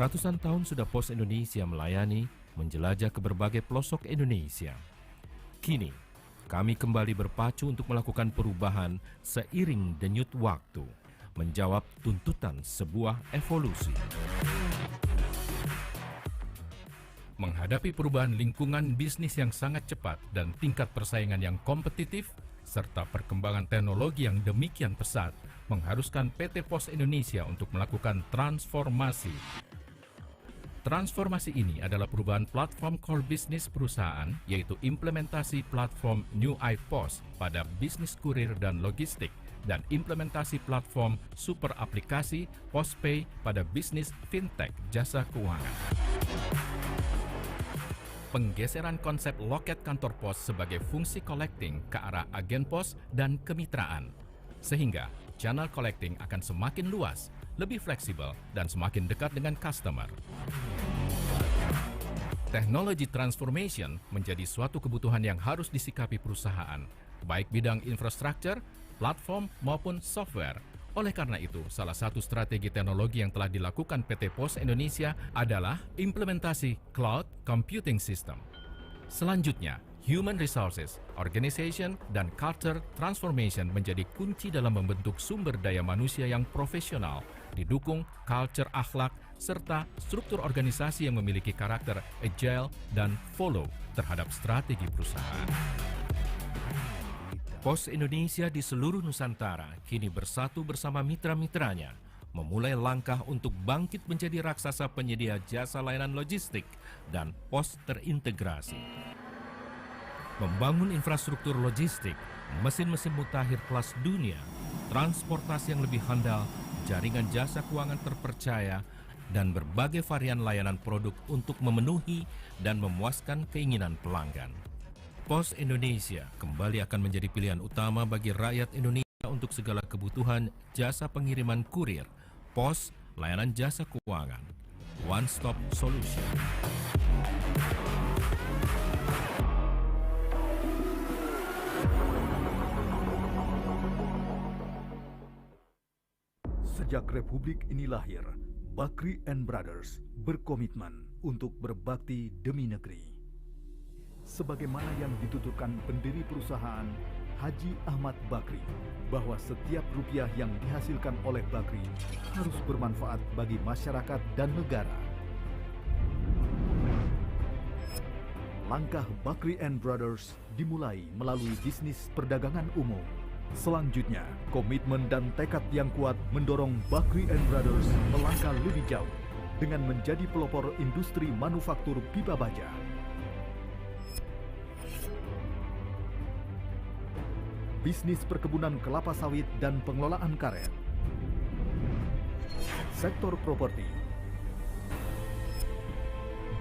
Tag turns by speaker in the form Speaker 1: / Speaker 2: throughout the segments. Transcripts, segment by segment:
Speaker 1: Ratusan tahun sudah Pos Indonesia melayani, menjelajah ke berbagai pelosok Indonesia. Kini, kami kembali berpacu untuk melakukan perubahan seiring denyut waktu, menjawab tuntutan sebuah evolusi. Menghadapi perubahan lingkungan bisnis yang sangat cepat dan tingkat persaingan yang kompetitif, serta perkembangan teknologi yang demikian pesat, mengharuskan PT Pos Indonesia untuk melakukan transformasi. Transformasi ini adalah perubahan platform core bisnis perusahaan, yaitu implementasi platform New iPos pada bisnis kurir dan logistik, dan implementasi platform super aplikasi PosPay pada bisnis fintech jasa keuangan. Penggeseran konsep loket kantor pos sebagai fungsi collecting ke arah agen pos dan kemitraan, sehingga channel collecting akan semakin luas, lebih fleksibel, dan semakin dekat dengan customer. Technology transformation menjadi suatu kebutuhan yang harus disikapi perusahaan, baik bidang infrastruktur, platform, maupun software. Oleh karena itu, salah satu strategi teknologi yang telah dilakukan PT Pos Indonesia adalah implementasi Cloud Computing System. Selanjutnya, Human Resources, Organization, dan Culture Transformation menjadi kunci dalam membentuk sumber daya manusia yang profesional, didukung culture akhlak, serta struktur organisasi yang memiliki karakter agile dan follow terhadap strategi perusahaan. Pos Indonesia di seluruh Nusantara kini bersatu bersama mitra-mitranya, memulai langkah untuk bangkit menjadi raksasa penyedia jasa layanan logistik dan pos terintegrasi. Membangun infrastruktur logistik, mesin-mesin mutakhir kelas dunia, transportasi yang lebih handal, jaringan jasa keuangan terpercaya, dan berbagai varian layanan produk untuk memenuhi dan memuaskan keinginan pelanggan. Pos Indonesia kembali akan menjadi pilihan utama bagi rakyat Indonesia untuk segala kebutuhan jasa pengiriman kurir, pos, layanan jasa keuangan. One Stop Solution.
Speaker 2: Sejak Republik ini lahir, Bakri and Brothers berkomitmen untuk berbakti demi negeri. Sebagaimana yang dituturkan pendiri perusahaan Haji Ahmad Bakri, bahwa setiap rupiah yang dihasilkan oleh Bakri harus bermanfaat bagi masyarakat dan negara. Langkah Bakri and Brothers dimulai melalui bisnis perdagangan umum. Selanjutnya, komitmen dan tekad yang kuat mendorong Bakri and Brothers melangkah lebih jauh dengan menjadi pelopor industri manufaktur pipa baja. Bisnis perkebunan kelapa sawit dan pengelolaan karet. Sektor properti.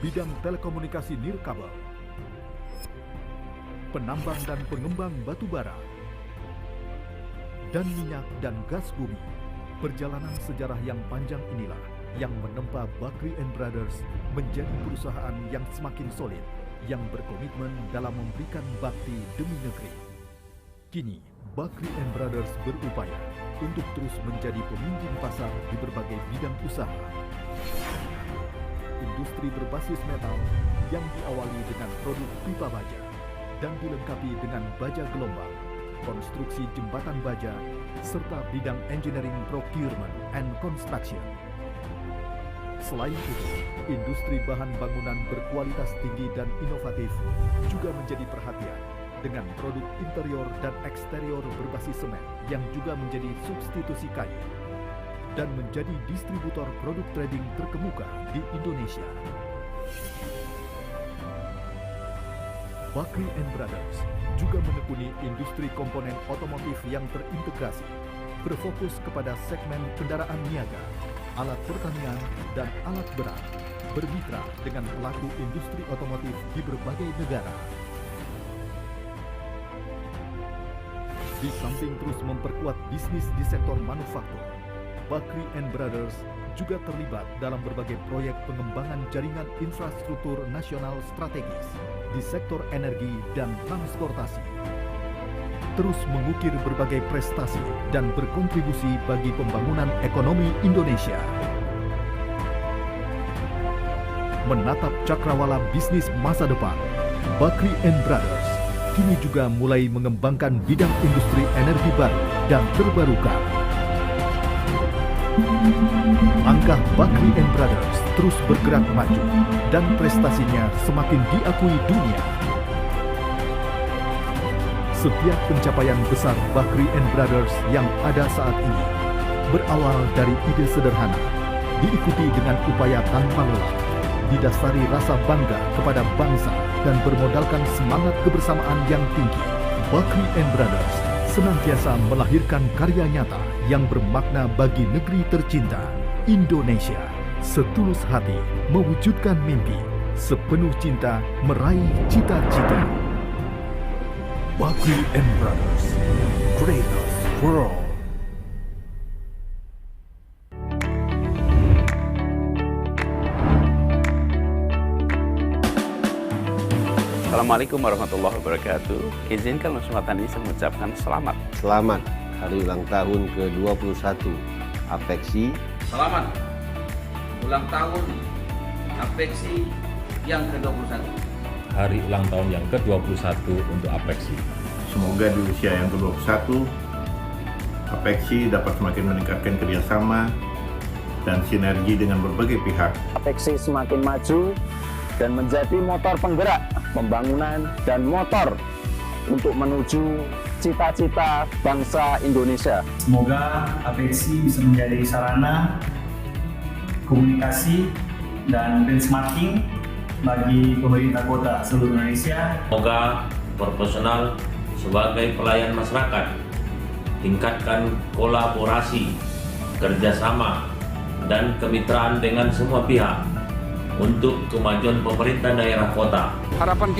Speaker 2: Bidang telekomunikasi nirkabel. Penambang dan pengembang batu bara. Dan minyak dan gas bumi. Perjalanan sejarah yang panjang inilah yang menempa Bakri and Brothers menjadi perusahaan yang semakin solid, yang berkomitmen dalam memberikan bakti demi negeri. Kini, Bakri and Brothers berupaya untuk terus menjadi pemimpin pasar di berbagai bidang usaha. Industri berbasis metal yang diawali dengan produk pipa baja dan dilengkapi dengan baja gelombang, konstruksi jembatan baja, serta bidang engineering procurement and construction. Selain itu, industri bahan bangunan berkualitas tinggi dan inovatif juga menjadi perhatian dengan produk interior dan eksterior berbasis semen yang juga menjadi substitusi kayu dan menjadi distributor produk trading terkemuka di Indonesia. Bakri and Brothers juga menekuni industri komponen otomotif yang terintegrasi, berfokus kepada segmen kendaraan niaga, alat pertanian, dan alat berat, bermitra dengan pelaku industri otomotif di berbagai negara. Di samping terus memperkuat bisnis di sektor manufaktur, Bakri and Brothers juga terlibat dalam berbagai proyek pengembangan jaringan infrastruktur nasional strategis di sektor energi dan transportasi. Terus mengukir berbagai prestasi dan berkontribusi bagi pembangunan ekonomi Indonesia. menatap cakrawala bisnis masa depan, Bakri & Brothers kini juga mulai mengembangkan bidang industri energi baru dan terbarukan. Langkah Bakri & Brothers terus bergerak maju dan prestasinya semakin diakui dunia. Setiap pencapaian besar Bakri & Brothers yang ada saat ini berawal dari ide sederhana, diikuti dengan upaya tanpa lelah, didasari rasa bangga kepada bangsa dan bermodalkan semangat kebersamaan yang tinggi. Bakri & Brothers senantiasa melahirkan karya nyata yang bermakna bagi negeri tercinta, Indonesia. Setulus hati mewujudkan mimpi, sepenuh cinta meraih cita-cita. Bakri & Brothers, greatness for all.
Speaker 3: Assalamualaikum warahmatullahi wabarakatuh. Izinkan kesempatan ini saya mengucapkan selamat.
Speaker 4: Selamat hari ulang tahun ke-21 Apeksi.
Speaker 5: Selamat ulang tahun Apeksi yang ke-21.
Speaker 6: Hari ulang tahun yang ke-21 untuk Apeksi.
Speaker 7: Semoga di usia yang ke-21 Apeksi dapat semakin meningkatkan kerjasama dan sinergi dengan berbagai pihak.
Speaker 8: Apeksi semakin maju dan menjadi motor penggerak pembangunan dan motor untuk menuju cita-cita bangsa Indonesia.
Speaker 9: Semoga Apeksi bisa menjadi sarana komunikasi dan benchmarking bagi pemerintah kota seluruh Indonesia.
Speaker 10: Semoga profesional sebagai pelayan masyarakat, tingkatkan kolaborasi, kerjasama, dan kemitraan dengan semua pihak untuk kemajuan pemerintah daerah kota.
Speaker 11: Harapan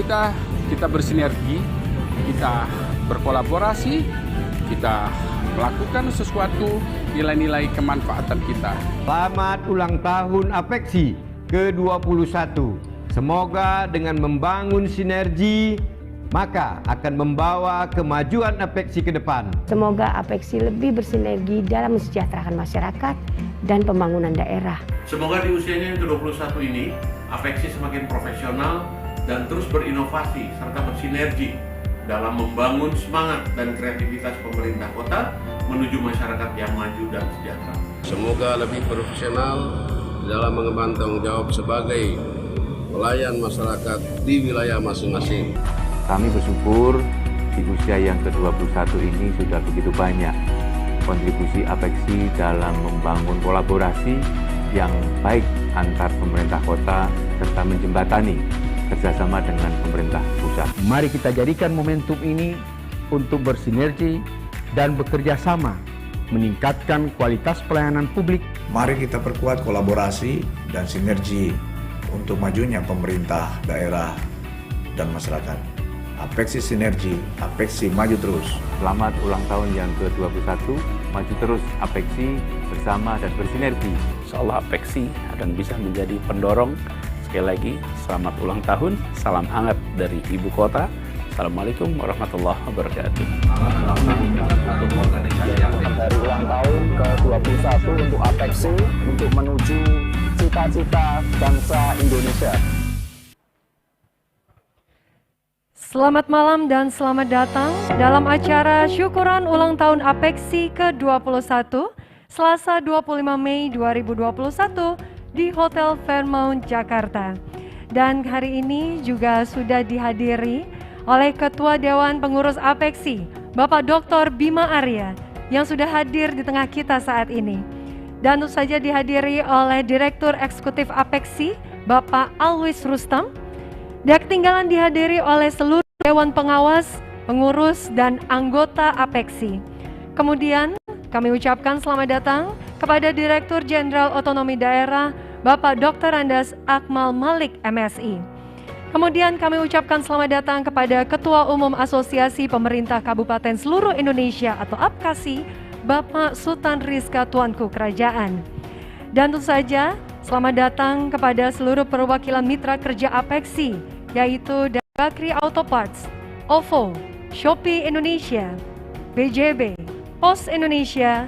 Speaker 11: kita bersinergi, kita berkolaborasi, kita melakukan sesuatu nilai-nilai kemanfaatan kita.
Speaker 4: Selamat ulang tahun Apeksi ke-21. Semoga dengan membangun sinergi, maka akan membawa kemajuan Apeksi ke depan.
Speaker 12: Semoga Apeksi lebih bersinergi dalam mensejahterakan masyarakat dan pembangunan daerah.
Speaker 13: Semoga di usianya yang ke-21 ini, Apeksi semakin profesional dan terus berinovasi serta bersinergi dalam membangun semangat dan kreativitas pemerintah kota menuju masyarakat yang maju dan sejahtera.
Speaker 14: Semoga lebih profesional dalam mengemban tanggung jawab sebagai pelayan masyarakat di wilayah masing-masing.
Speaker 15: Kami bersyukur di usia yang ke-21 ini sudah begitu banyak kontribusi Apeksi dalam membangun kolaborasi yang baik antar pemerintah kota serta menjembatani kerjasama dengan pemerintah pusat.
Speaker 16: Mari kita jadikan momentum ini untuk bersinergi dan bekerja sama, meningkatkan kualitas pelayanan publik.
Speaker 17: Mari kita perkuat kolaborasi dan sinergi untuk majunya pemerintah daerah dan masyarakat. Apeksi sinergi, Apeksi maju terus.
Speaker 15: Selamat ulang tahun yang ke-21, maju terus Apeksi bersama dan bersinergi.
Speaker 3: Insyaallah Apeksi akan bisa menjadi pendorong. Sekali lagi, selamat ulang tahun, salam hangat dari Ibu Kota. Assalamualaikum warahmatullahi wabarakatuh.
Speaker 8: Hari ulang tahun ke-21 untuk Apeksi untuk menuju cita-cita bangsa Indonesia.
Speaker 18: Selamat malam dan selamat datang dalam acara syukuran ulang tahun Apeksi ke-21 Selasa 25 Mei 2021 di Hotel Fairmont, Jakarta. Dan hari ini juga sudah dihadiri oleh Ketua Dewan Pengurus Apeksi, Bapak Dr. Bima Arya, yang sudah hadir di tengah kita saat ini. Dan tentu saja dihadiri oleh Direktur Eksekutif Apeksi, Bapak Alwis Rustam. Dan ketinggalan dihadiri oleh seluruh Dewan Pengawas, Pengurus, dan anggota Apeksi. Kemudian kami ucapkan selamat datang kepada Direktur Jenderal Otonomi Daerah, Bapak Dr. Andes Akmal Malik, MSI. Kemudian kami ucapkan selamat datang kepada Ketua Umum Asosiasi Pemerintah Kabupaten Seluruh Indonesia atau APKASI, Bapak Sultan Rizka Tuanku Kerajaan. Dan tentu saja selamat datang kepada seluruh perwakilan mitra kerja Apeksi, yaitu Bakri Auto Parts, OVO, Shopee Indonesia, BJB, Pos Indonesia,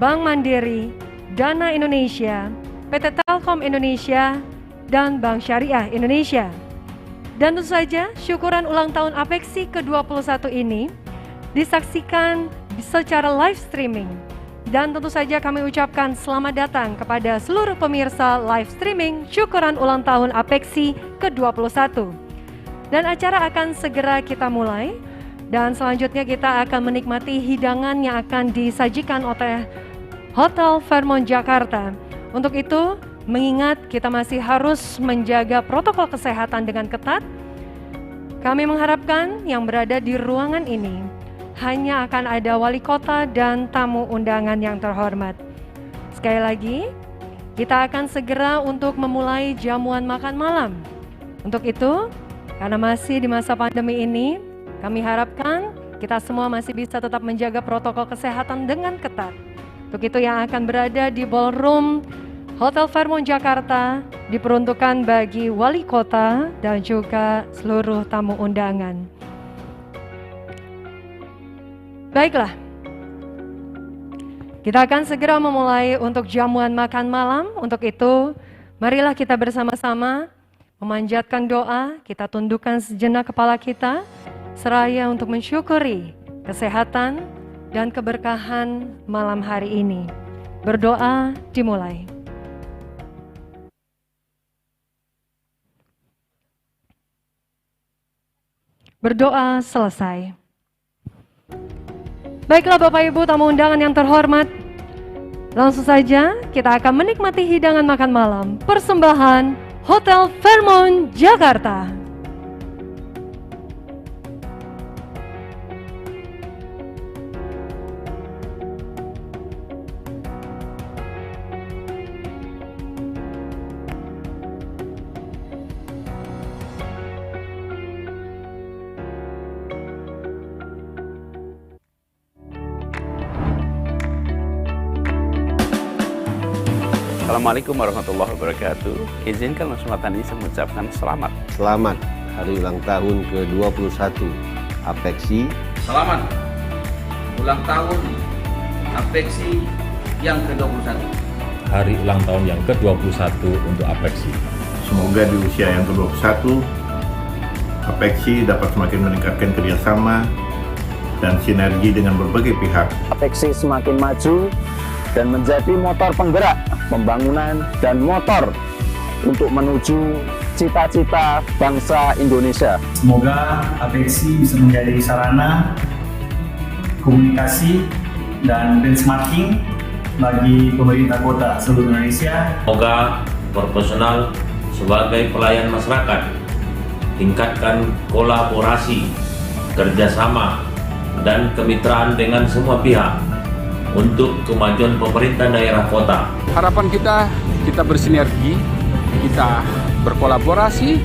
Speaker 18: Bank Mandiri, Dana Indonesia, PT Telkom Indonesia, dan Bank Syariah Indonesia. Dan tentu saja syukuran ulang tahun APEXI ke-21 ini disaksikan secara live streaming. Dan tentu saja kami ucapkan selamat datang kepada seluruh pemirsa live streaming syukuran ulang tahun APEXI ke-21. Dan acara akan segera kita mulai. Dan selanjutnya kita akan menikmati hidangan yang akan disajikan oleh Hotel Fairmont Jakarta. Untuk itu, mengingat kita masih harus menjaga protokol kesehatan dengan ketat, kami mengharapkan yang berada di ruangan ini hanya akan ada wali kota dan tamu undangan yang terhormat. Sekali lagi, kita akan segera untuk memulai jamuan makan malam. Untuk itu, karena masih di masa pandemi ini, kami harapkan kita semua masih bisa tetap menjaga protokol kesehatan dengan ketat. Untuk itu yang akan berada di ballroom Hotel Fairmont Jakarta diperuntukkan bagi wali kota dan juga seluruh tamu undangan. Baiklah, kita akan segera memulai untuk jamuan makan malam. Untuk itu, marilah kita bersama-sama memanjatkan doa, kita tundukkan sejenak kepala kita, seraya untuk mensyukuri kesehatan dan keberkahan malam hari ini. Berdoa dimulai. Berdoa selesai. Baiklah Bapak Ibu tamu undangan yang terhormat, langsung saja kita akan menikmati hidangan makan malam persembahan Hotel Fairmont Jakarta.
Speaker 3: Assalamualaikum warahmatullahi wabarakatuh. Izinkan kesempatan ini saya mengucapkan selamat.
Speaker 19: Selamat hari ulang tahun ke-21 APEXI.
Speaker 5: Selamat ulang tahun APEXI yang ke-21.
Speaker 6: Hari ulang tahun yang ke-21 untuk APEXI.
Speaker 7: Semoga di usia yang ke-21 APEXI dapat semakin meningkatkan kerjasama dan sinergi dengan berbagai pihak.
Speaker 8: APEXI semakin maju dan menjadi motor penggerak pembangunan dan motor untuk menuju cita-cita bangsa Indonesia.
Speaker 9: Semoga APEXI bisa menjadi sarana komunikasi dan benchmarking bagi pemerintah kota seluruh Indonesia.
Speaker 10: Semoga profesional sebagai pelayan masyarakat, tingkatkan kolaborasi, kerjasama, dan kemitraan dengan semua pihak untuk kemajuan pemerintah daerah kota.
Speaker 11: Harapan kita bersinergi, kita berkolaborasi,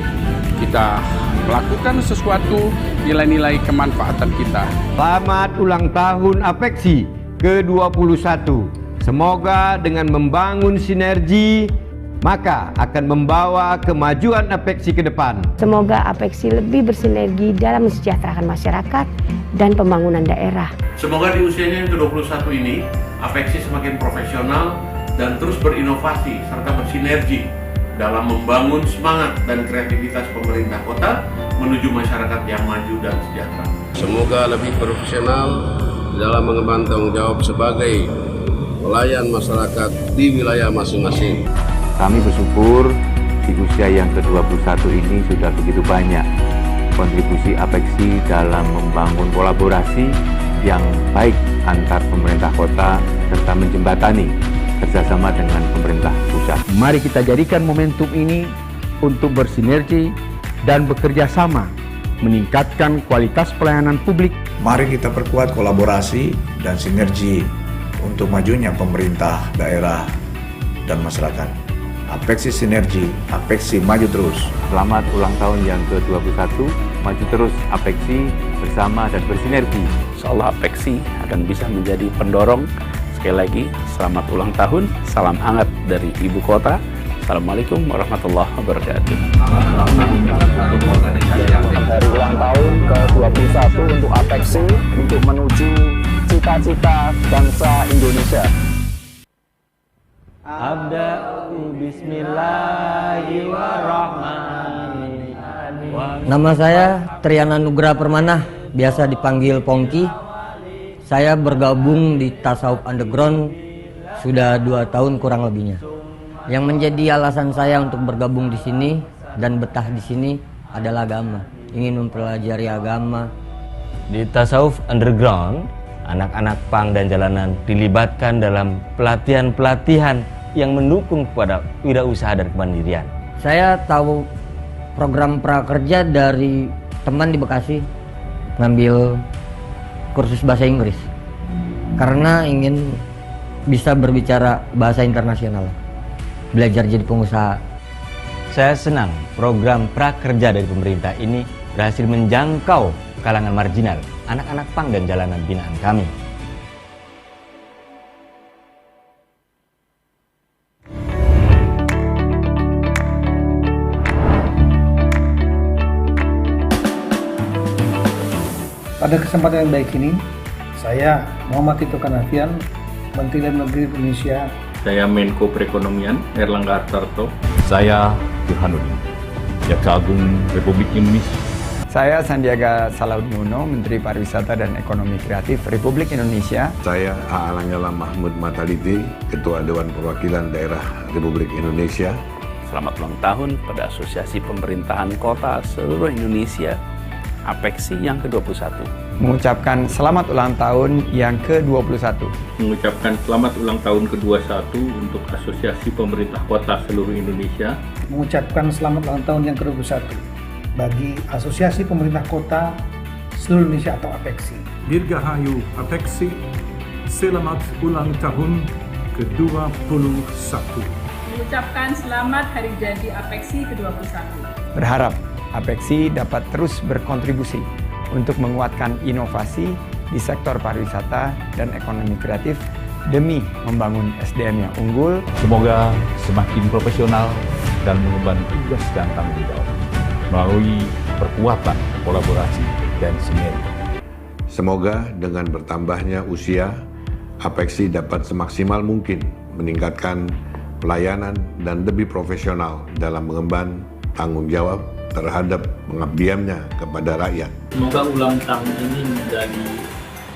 Speaker 11: kita melakukan sesuatu nilai-nilai kemanfaatan kita.
Speaker 4: Selamat ulang tahun APEXI ke-21. Semoga dengan membangun sinergi, maka akan membawa kemajuan APEXI ke depan.
Speaker 12: Semoga APEXI lebih bersinergi dalam mensejahterakan masyarakat dan pembangunan daerah.
Speaker 13: Semoga di usianya yang ke-21 ini, APEXI semakin profesional dan terus berinovasi serta bersinergi dalam membangun semangat dan kreativitas pemerintah kota menuju masyarakat yang maju dan sejahtera.
Speaker 14: Semoga lebih profesional dalam mengemban tanggung jawab sebagai pelayan masyarakat di wilayah masing-masing.
Speaker 15: Kami bersyukur di usia yang ke-21 ini sudah begitu banyak kontribusi APEXI dalam membangun kolaborasi yang baik antar pemerintah kota serta menjembatani kerjasama dengan pemerintah pusat.
Speaker 16: Mari kita jadikan momentum ini untuk bersinergi dan bekerja sama, meningkatkan kualitas pelayanan publik.
Speaker 17: Mari kita perkuat kolaborasi dan sinergi untuk majunya pemerintah daerah dan masyarakat. APEXI sinergi, APEXI maju terus.
Speaker 15: Selamat ulang tahun yang ke-21, maju terus APEXI bersama dan bersinergi.
Speaker 3: Insyaallah APEXI akan bisa menjadi pendorong. Sekali lagi, selamat ulang tahun, salam hangat dari Ibu Kota. Assalamualaikum warahmatullahi wabarakatuh.
Speaker 8: Hari ulang tahun ke-21 untuk APEXI untuk menuju cita-cita bangsa Indonesia.
Speaker 20: Abda'u bismillahirrahmanirrahim.
Speaker 21: Nama saya Triana Nugraha Permana, biasa dipanggil Pongki. Saya bergabung di Tasawuf Underground sudah 2 tahun kurang lebihnya. Yang menjadi alasan saya untuk bergabung di sini dan betah di sini adalah agama. Ingin mempelajari agama.
Speaker 20: Di Tasawuf Underground, anak-anak pang dan jalanan dilibatkan dalam pelatihan-pelatihan yang mendukung kepada wirausaha dan kemandirian.
Speaker 21: Saya tahu program prakerja dari teman di Bekasi, ngambil kursus bahasa Inggris karena ingin bisa berbicara bahasa internasional, belajar jadi pengusaha.
Speaker 20: Saya senang program prakerja dari pemerintah ini berhasil menjangkau kalangan marginal, anak-anak pang dan jalanan binaan kami.
Speaker 22: Pada kesempatan yang baik ini, saya Muhammad Tito Karnavian, Menteri Dalam Negeri Indonesia.
Speaker 6: Saya Menko Perekonomian Erlangga Hartarto.
Speaker 23: Saya Burhanuddin, Jaksa Agung Republik Indonesia.
Speaker 24: Saya Sandiaga Salahuddin Uno, Menteri Pariwisata dan Ekonomi Kreatif Republik Indonesia.
Speaker 14: Saya A. Lanyala Mahmud Mataliti, Ketua Dewan Perwakilan Daerah Republik Indonesia.
Speaker 3: Selamat ulang tahun pada Asosiasi Pemerintahan Kota seluruh Indonesia, APEKSI yang ke-21.
Speaker 24: Mengucapkan selamat ulang tahun yang ke-21.
Speaker 6: Mengucapkan selamat ulang tahun ke-21 untuk Asosiasi Pemerintah Kota seluruh Indonesia.
Speaker 22: Mengucapkan selamat ulang tahun yang ke-21 bagi Asosiasi Pemerintah Kota seluruh Indonesia atau APEKSI.
Speaker 2: Dirgahayu APEKSI, selamat ulang tahun ke-21.
Speaker 25: Mengucapkan selamat hari jadi APEKSI ke-21.
Speaker 24: Berharap APEKSI dapat terus berkontribusi untuk menguatkan inovasi di sektor pariwisata dan ekonomi kreatif demi membangun SDM yang unggul.
Speaker 23: Semoga semakin profesional dan mengemban tugas dan tanggung jawab melalui perkuatan kolaborasi dan sinergi.
Speaker 14: Semoga dengan bertambahnya usia, APEKSI dapat semaksimal mungkin meningkatkan pelayanan dan lebih profesional dalam mengemban tanggung jawab terhadap pengabdiannya kepada rakyat.
Speaker 26: Semoga ulang tahun ini menjadi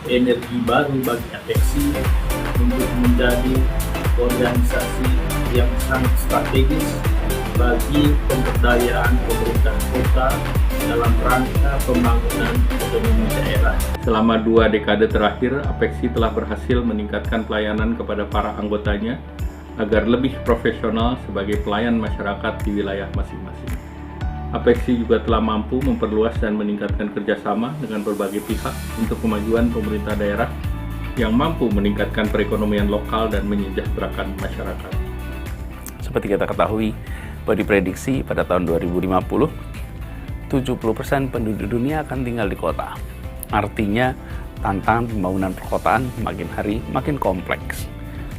Speaker 26: energi baru bagi APEKSI untuk menjadi organisasi yang sangat strategis bagi pemberdayaan pemerintah kota dalam rangka pembangunan ekonomi daerah.
Speaker 6: Selama 2 dekade terakhir, APEKSI telah berhasil meningkatkan pelayanan kepada para anggotanya agar lebih profesional sebagai pelayan masyarakat di wilayah masing-masing. APEKSI juga telah mampu memperluas dan meningkatkan kerjasama dengan berbagai pihak untuk kemajuan pemerintah daerah yang mampu meningkatkan perekonomian lokal dan menyejahterakan masyarakat.
Speaker 3: Seperti kita ketahui, bahwa diprediksi pada tahun 2050, 70% penduduk dunia akan tinggal di kota. Artinya, tantangan pembangunan perkotaan makin hari makin kompleks.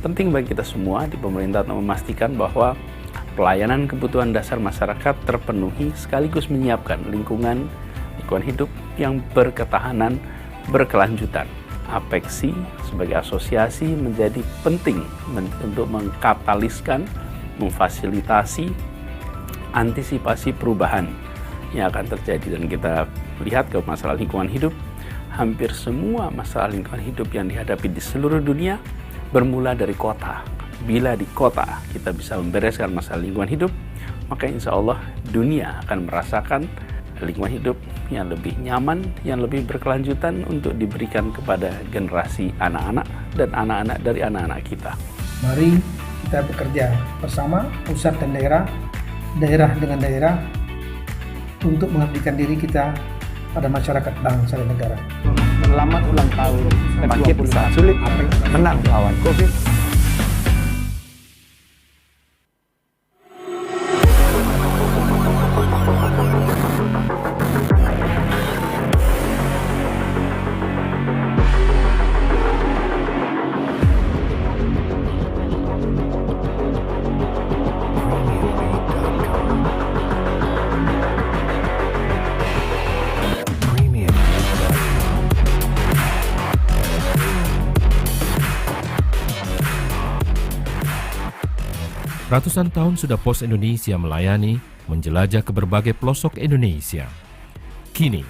Speaker 3: Penting bagi kita semua di pemerintah untuk memastikan bahwa pelayanan kebutuhan dasar masyarakat terpenuhi sekaligus menyiapkan lingkungan hidup yang berketahanan, berkelanjutan. APEKSI sebagai asosiasi menjadi penting untuk mengkataliskan, memfasilitasi antisipasi perubahan yang akan terjadi. Dan kita lihat ke masalah lingkungan hidup, hampir semua masalah lingkungan hidup yang dihadapi di seluruh dunia bermula dari kota. Bila di kota kita bisa membereskan masalah lingkungan hidup, maka insya Allah dunia akan merasakan lingkungan hidup yang lebih nyaman, yang lebih berkelanjutan untuk diberikan kepada generasi anak-anak dan anak-anak dari anak-anak kita.
Speaker 22: Mari kita bekerja bersama, pusat dan daerah, daerah dengan daerah, untuk mengabdikan diri kita pada masyarakat, bangsa dan negara.
Speaker 24: Selamat ulang tahun, bangkit saat sulit, menang lawan COVID.
Speaker 1: Ratusan tahun sudah Pos Indonesia melayani, menjelajah ke berbagai pelosok Indonesia. Kini,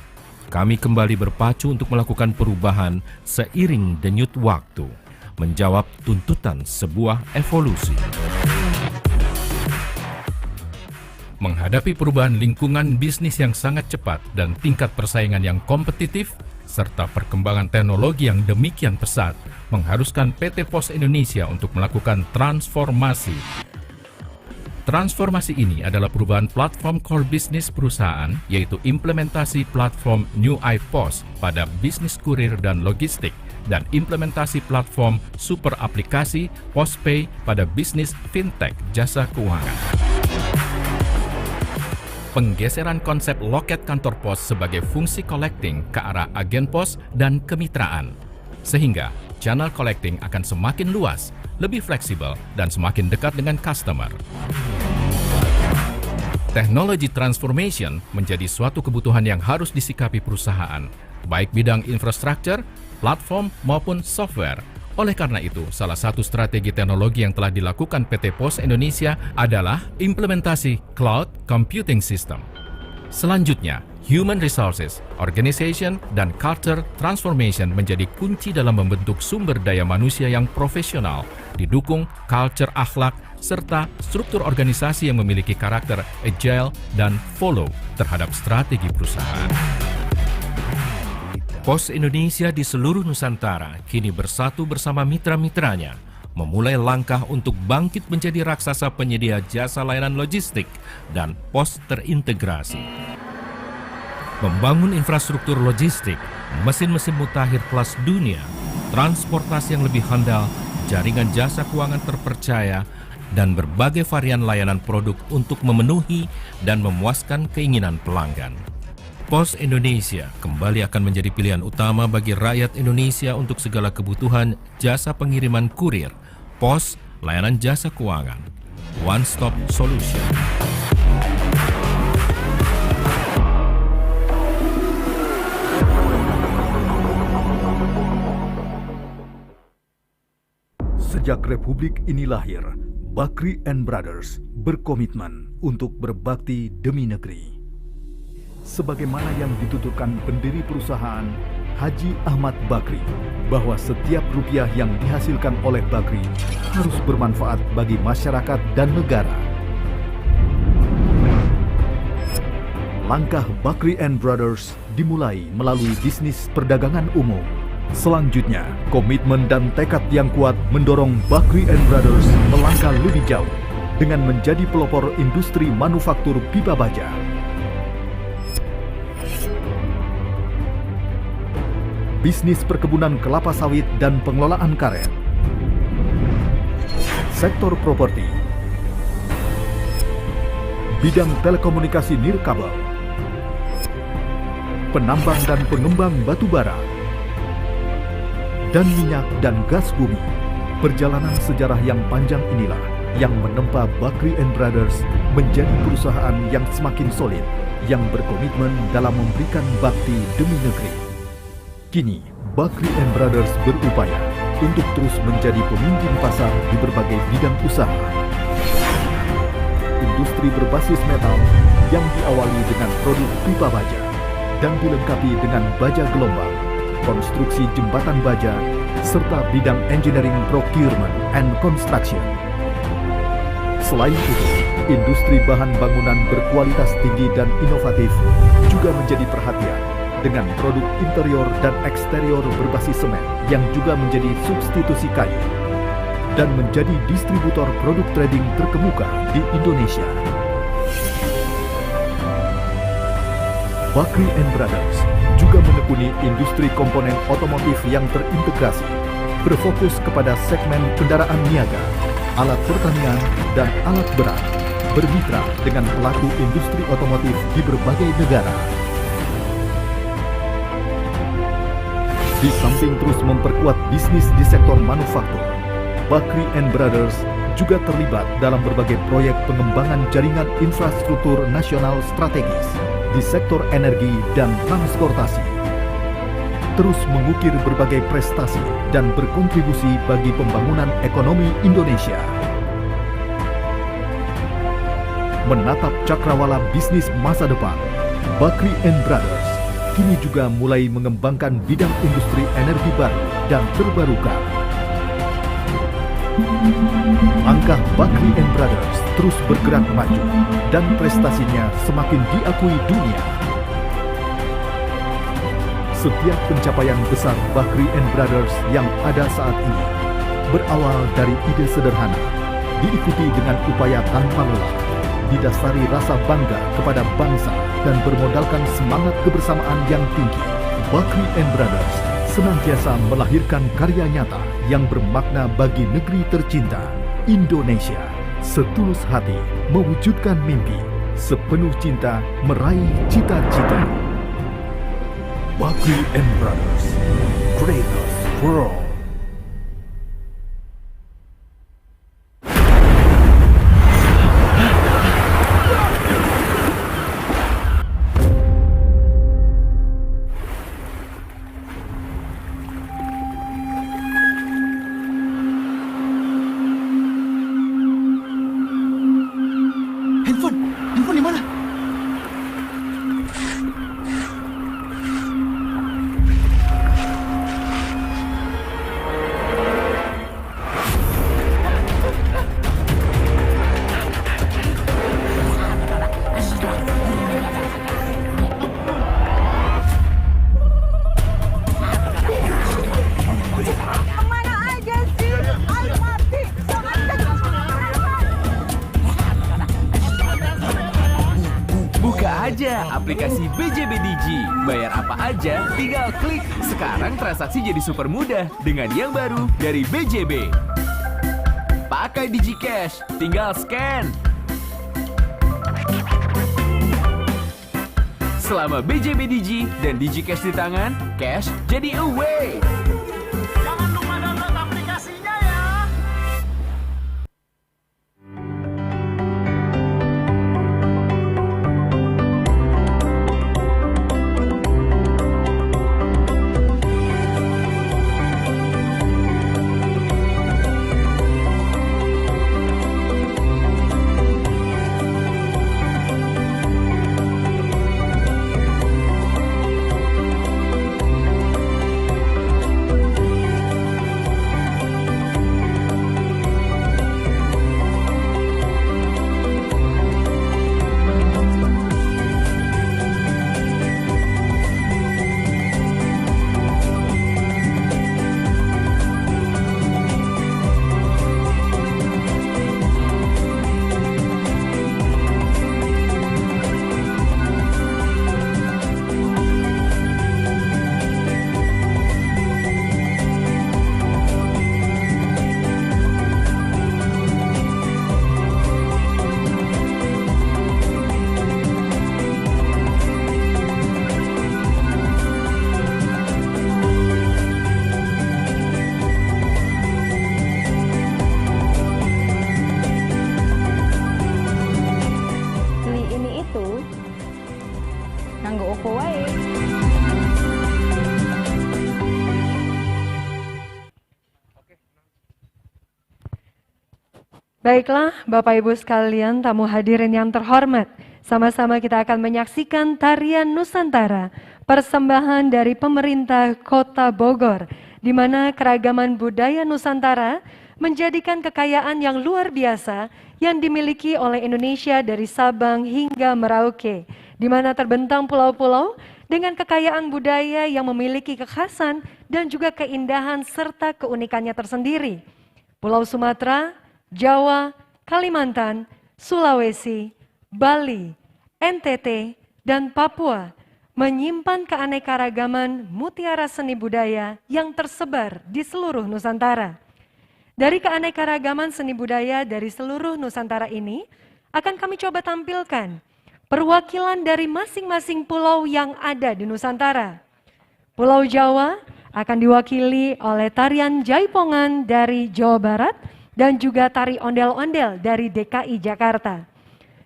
Speaker 1: kami kembali berpacu untuk melakukan perubahan seiring denyut waktu, menjawab tuntutan sebuah evolusi. Menghadapi perubahan lingkungan bisnis yang sangat cepat dan tingkat persaingan yang kompetitif, serta perkembangan teknologi yang demikian pesat, mengharuskan PT Pos Indonesia untuk melakukan transformasi. Transformasi ini adalah perubahan platform core bisnis perusahaan, yaitu implementasi platform New iPos pada bisnis kurir dan logistik, dan implementasi platform super aplikasi PosPay pada bisnis fintech jasa keuangan. Penggeseran konsep loket kantor pos sebagai fungsi collecting ke arah agen pos dan kemitraan, sehingga channel collecting akan semakin luas, lebih fleksibel, dan semakin dekat dengan customer. Technology transformation menjadi suatu kebutuhan yang harus disikapi perusahaan, baik bidang infrastruktur, platform, maupun software. Oleh karena itu, salah satu strategi teknologi yang telah dilakukan PT Pos Indonesia adalah implementasi Cloud Computing System. Selanjutnya, Human Resources, Organization, dan Culture Transformation menjadi kunci dalam membentuk sumber daya manusia yang profesional, didukung culture akhlak, serta struktur organisasi yang memiliki karakter agile dan follow terhadap strategi perusahaan. Pos Indonesia di seluruh Nusantara kini bersatu bersama mitra-mitranya, memulai langkah untuk bangkit menjadi raksasa penyedia jasa layanan logistik dan pos terintegrasi. Membangun infrastruktur logistik, mesin-mesin mutakhir kelas dunia, transportasi yang lebih handal, jaringan jasa keuangan terpercaya, dan berbagai varian layanan produk untuk memenuhi dan memuaskan keinginan pelanggan. Pos Indonesia kembali akan menjadi pilihan utama bagi rakyat Indonesia untuk segala kebutuhan jasa pengiriman kurir, pos, layanan jasa keuangan. One Stop Solution.
Speaker 2: Sejak Republik ini lahir, Bakri and Brothers berkomitmen untuk berbakti demi negeri. Sebagaimana yang dituturkan pendiri perusahaan Haji Ahmad Bakri, bahwa setiap rupiah yang dihasilkan oleh Bakri harus bermanfaat bagi masyarakat dan negara. Langkah Bakri and Brothers dimulai melalui bisnis perdagangan umum. Selanjutnya, komitmen dan tekad yang kuat mendorong Bakri and Brothers melangkah lebih jauh dengan menjadi pelopor industri manufaktur pipa baja. Bisnis perkebunan kelapa sawit dan pengelolaan karet. Sektor properti. Bidang telekomunikasi nirkabel. Penambang dan pengembang batu bara. Dan minyak dan gas bumi. Perjalanan sejarah yang panjang inilah yang menempa Bakri and Brothers menjadi perusahaan yang semakin solid, yang berkomitmen dalam memberikan bakti demi negeri. Kini, Bakri and Brothers berupaya untuk terus menjadi pemimpin pasar di berbagai bidang usaha. Industri berbasis metal yang diawali dengan produk pipa baja dan dilengkapi dengan baja gelombang, konstruksi jembatan baja, serta bidang engineering procurement and construction. Selain itu, industri bahan bangunan berkualitas tinggi dan inovatif juga menjadi perhatian dengan produk interior dan eksterior berbasis semen yang juga menjadi substitusi kayu dan menjadi distributor produk trading terkemuka di Indonesia. Bakri and Brothers juga menekuni industri komponen otomotif yang terintegrasi, berfokus kepada segmen kendaraan niaga, alat pertanian, dan alat berat, bermitra dengan pelaku industri otomotif di berbagai negara. Di samping terus memperkuat bisnis di sektor manufaktur, Bakri and Brothers juga terlibat dalam berbagai proyek pengembangan jaringan infrastruktur nasional strategis di sektor energi dan transportasi. Terus mengukir berbagai prestasi dan berkontribusi bagi pembangunan ekonomi Indonesia. menatap cakrawala bisnis masa depan, Bakri & Brothers kini juga mulai mengembangkan bidang industri energi baru dan terbarukan. Langkah Bakri & Brothers terus bergerak maju dan prestasinya semakin diakui dunia. Setiap pencapaian besar Bakri & Brothers yang ada saat ini berawal dari ide sederhana, diikuti dengan upaya tanpa lelah, didasari rasa bangga kepada bangsa dan bermodalkan semangat kebersamaan yang tinggi. Bakri & Brothers senantiasa melahirkan karya nyata yang bermakna bagi negeri tercinta, Indonesia. Setulus hati mewujudkan mimpi, sepenuh cinta meraih cita-cita. Bakri & Brothers, greatness for all.
Speaker 5: Handphone di mana?
Speaker 7: Aja aplikasi BJB Digi. Bayar apa aja, tinggal klik. Sekarang transaksi jadi super mudah dengan yang baru dari BJB. Pakai Digi Cash, tinggal scan. Selama BJB Digi dan Digi Cash di tangan, cash jadi away.
Speaker 5: Jangan lupa download aplikasinya ya.
Speaker 9: Nganggo opo wae.
Speaker 10: Baiklah, Bapak Ibu sekalian, tamu hadirin yang terhormat, sama-sama kita akan menyaksikan tarian Nusantara, persembahan dari pemerintah Kota Bogor, di mana keragaman budaya Nusantara menjadikan kekayaan yang luar biasa yang dimiliki oleh Indonesia dari Sabang hingga Merauke, di mana terbentang pulau-pulau dengan kekayaan budaya yang memiliki kekhasan dan juga keindahan serta keunikannya tersendiri. Pulau Sumatera, Jawa, Kalimantan, Sulawesi, Bali, NTT, dan Papua menyimpan keanekaragaman mutiara seni budaya yang tersebar di seluruh Nusantara. Dari keanekaragaman seni budaya dari seluruh Nusantara ini, akan kami coba tampilkan perwakilan dari masing-masing pulau yang ada di Nusantara. Pulau Jawa akan diwakili oleh tarian Jaipongan dari Jawa Barat, dan juga tari ondel-ondel dari DKI Jakarta.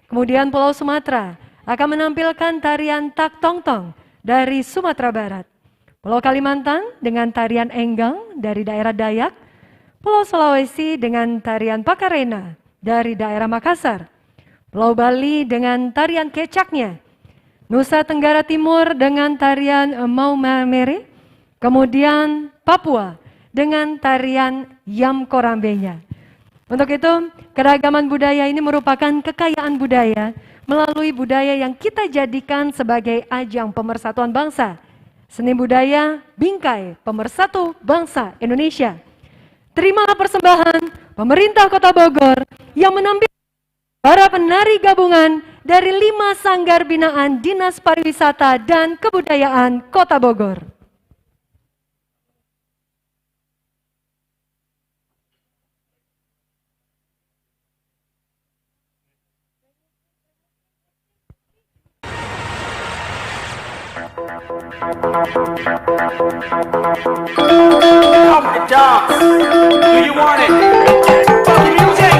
Speaker 10: Kemudian Pulau Sumatera akan menampilkan tarian Tak Tong Tong dari Sumatera Barat. Pulau Kalimantan dengan tarian Enggang dari daerah Dayak. Pulau Sulawesi dengan tarian Pakarena dari daerah Makassar. Pulau Bali dengan tarian kecaknya, Nusa Tenggara Timur dengan tarian Mau Mamere, kemudian Papua dengan tarian Yam Korambenya. Untuk itu, keragaman budaya ini merupakan kekayaan budaya melalui budaya yang kita jadikan sebagai ajang pemersatuan bangsa. Seni budaya bingkai pemersatu bangsa Indonesia. Terimalah persembahan pemerintah Kota Bogor yang menampilkan para penari gabungan dari 5 sanggar binaan Dinas Pariwisata dan Kebudayaan Kota Bogor.
Speaker 5: Come to dance. Do you want it? Funky music.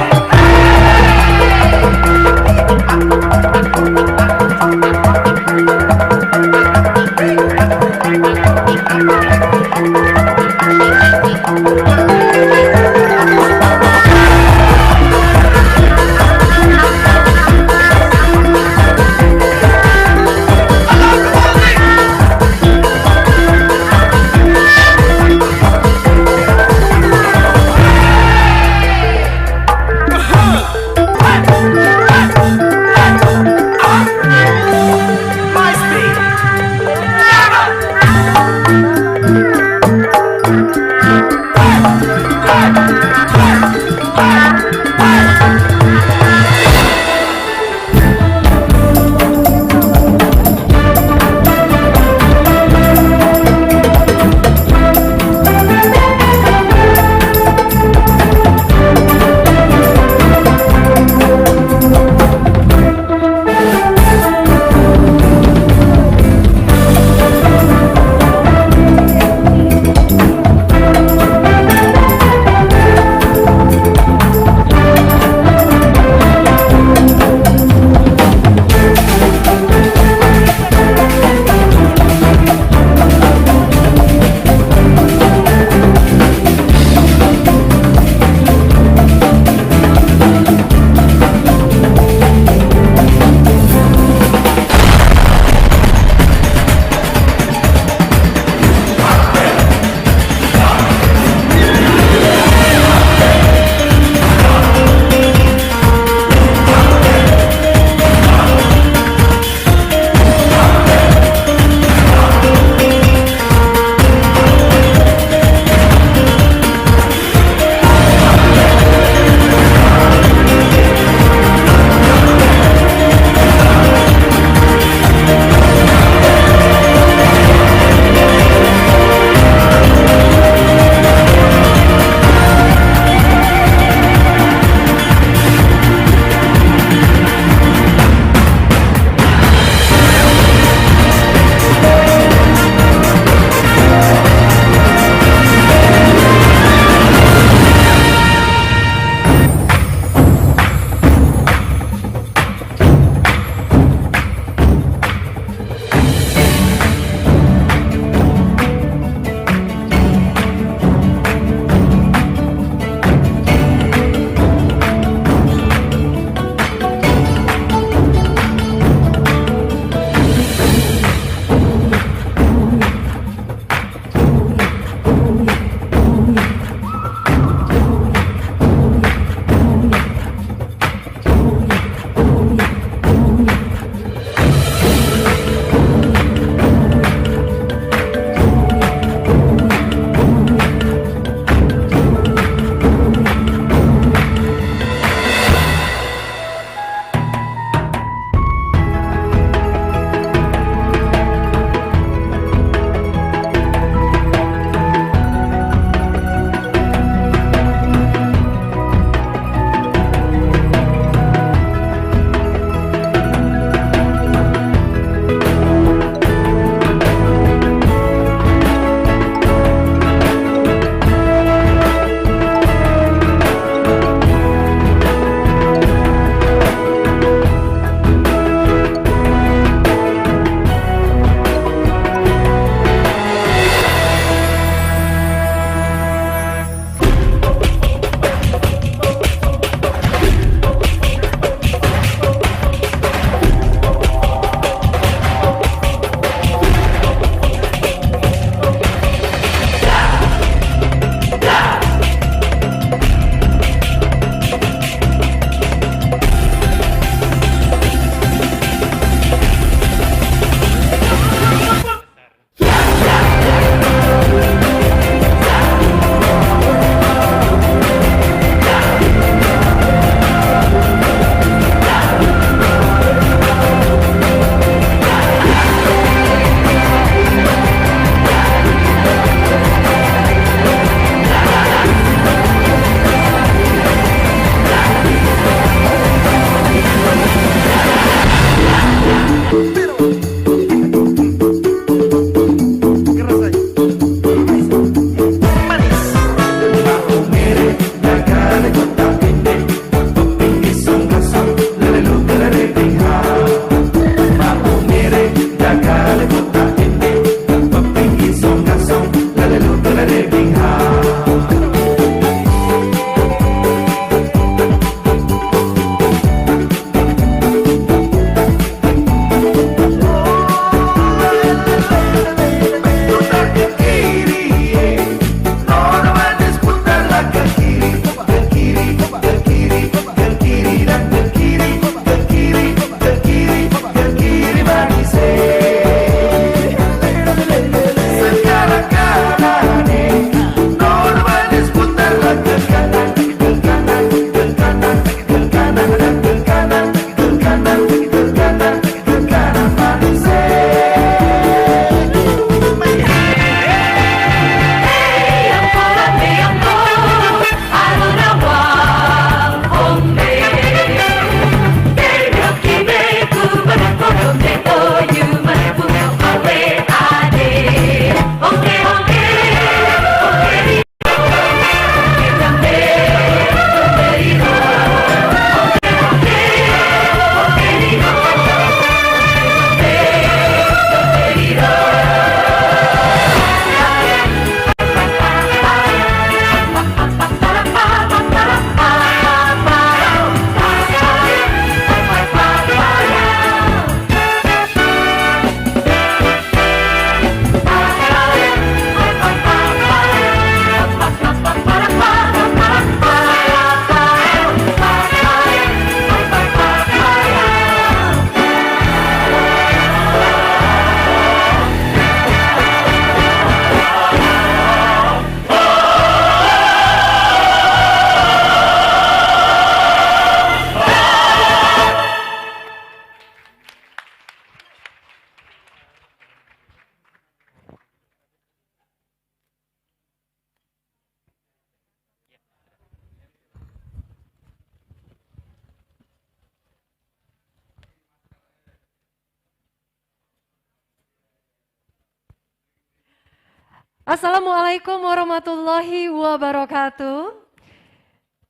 Speaker 10: Assalamualaikum warahmatullahi wabarakatuh.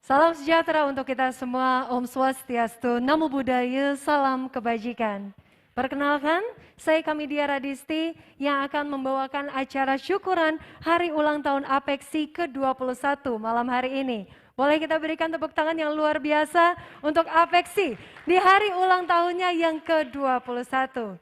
Speaker 10: Salam sejahtera untuk kita semua, Om Swastiastu, Namo Buddhaya, salam kebajikan. Perkenalkan, saya Kamidia Radisti yang akan membawakan acara syukuran hari ulang tahun APEXI ke-21 malam hari ini. Boleh kita berikan tepuk tangan yang luar biasa untuk APEXI di hari ulang tahunnya yang ke-21.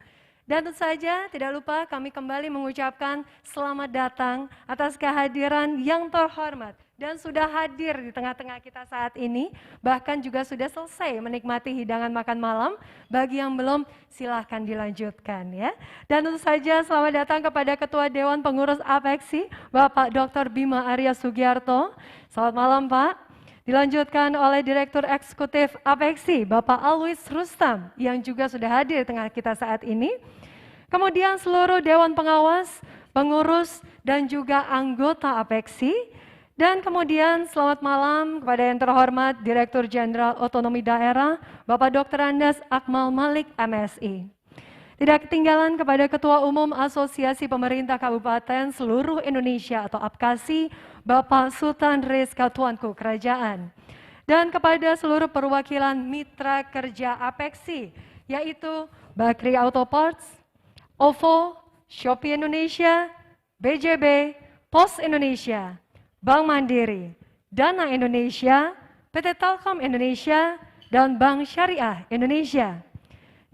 Speaker 10: Dan tentu saja tidak lupa kami kembali mengucapkan selamat datang atas kehadiran yang terhormat dan sudah hadir di tengah-tengah kita saat ini, bahkan juga sudah selesai menikmati hidangan makan malam. Bagi yang belum, silahkan dilanjutkan ya. Dan tentu saja selamat datang kepada Ketua Dewan Pengurus APEXI, Bapak Dr. Bima Arya Sugiarto. Selamat malam Pak. Dilanjutkan oleh Direktur Eksekutif APEXI, Bapak Alwis Rustam, yang juga sudah hadir di tengah kita saat ini. Kemudian seluruh Dewan Pengawas, pengurus, dan juga anggota APEXI. Dan kemudian selamat malam kepada yang terhormat Direktur Jenderal Otonomi Daerah, Bapak Dr. Andes Akmal Malik, MSI. Tidak ketinggalan kepada Ketua Umum Asosiasi Pemerintah Kabupaten Seluruh Indonesia atau APKASI, Bapak Sultan Rizka Tuanku Kerajaan. Dan kepada seluruh perwakilan mitra kerja APEXI, yaitu Bakri Auto Parts, OVO, Shopee Indonesia, BJB, Pos Indonesia, Bank Mandiri, Dana Indonesia, PT Telkom Indonesia, dan Bank Syariah Indonesia.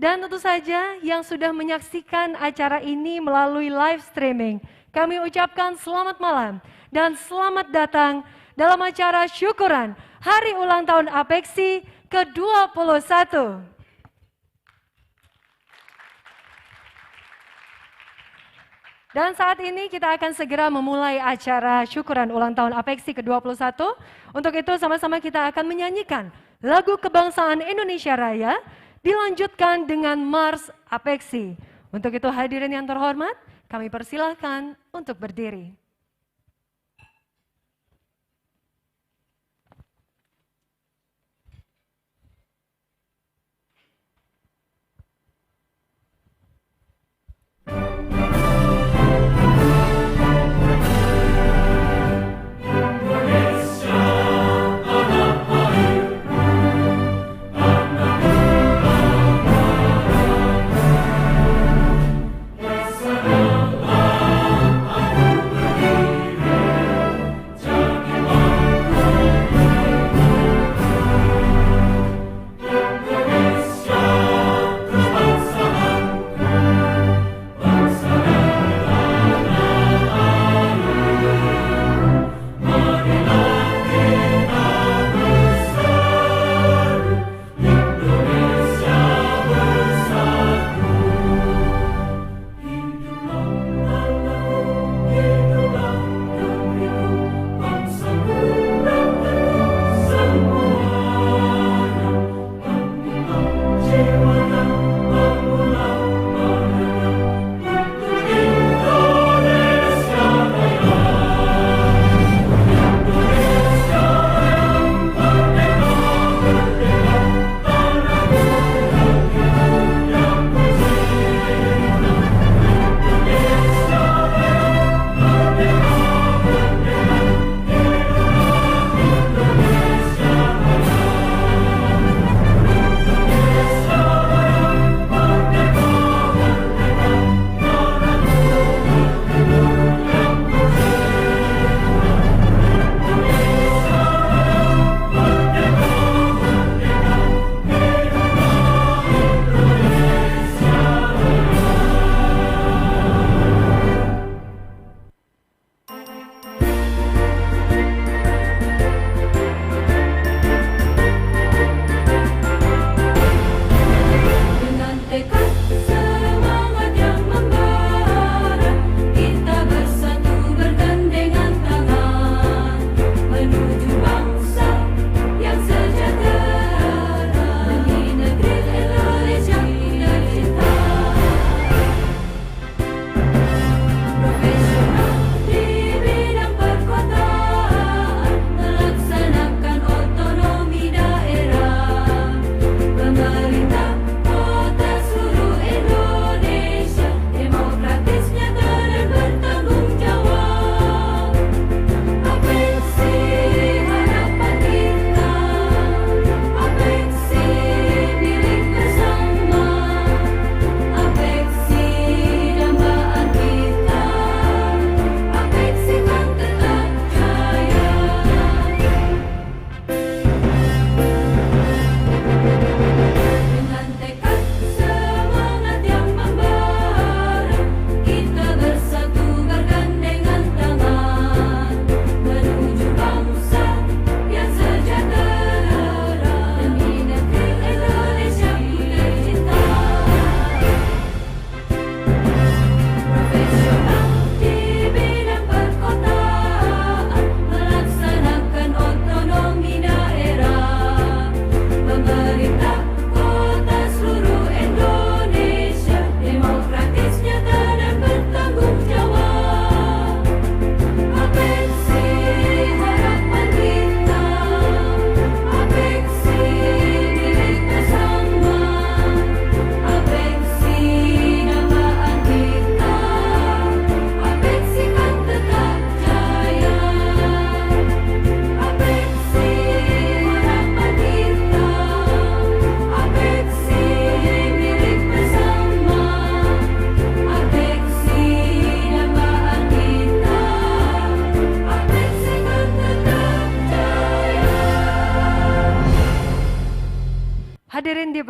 Speaker 10: Dan tentu saja yang sudah menyaksikan acara ini melalui live streaming, kami ucapkan selamat malam dan selamat datang dalam acara syukuran Hari Ulang Tahun APEXI ke-21. Dan saat ini kita akan segera memulai acara syukuran ulang tahun APEXI ke-21. Untuk itu sama-sama kita akan menyanyikan lagu kebangsaan Indonesia Raya, dilanjutkan dengan Mars APEXI. Untuk itu hadirin yang terhormat, kami persilahkan untuk berdiri.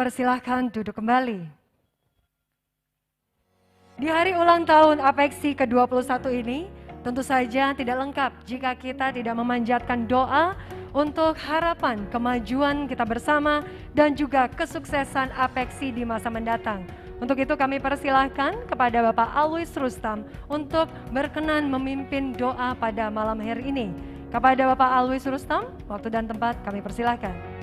Speaker 10: persilahkan duduk kembali. Di hari ulang tahun APEXI ke-21 ini, tentu saja tidak lengkap jika kita tidak memanjatkan doa untuk harapan kemajuan kita bersama dan juga kesuksesan APEXI di masa mendatang. Untuk itu kami persilahkan kepada Bapak Alwis Rustam untuk berkenan memimpin doa pada malam hari ini. Kepada Bapak Alwis Rustam, waktu dan tempat kami persilahkan.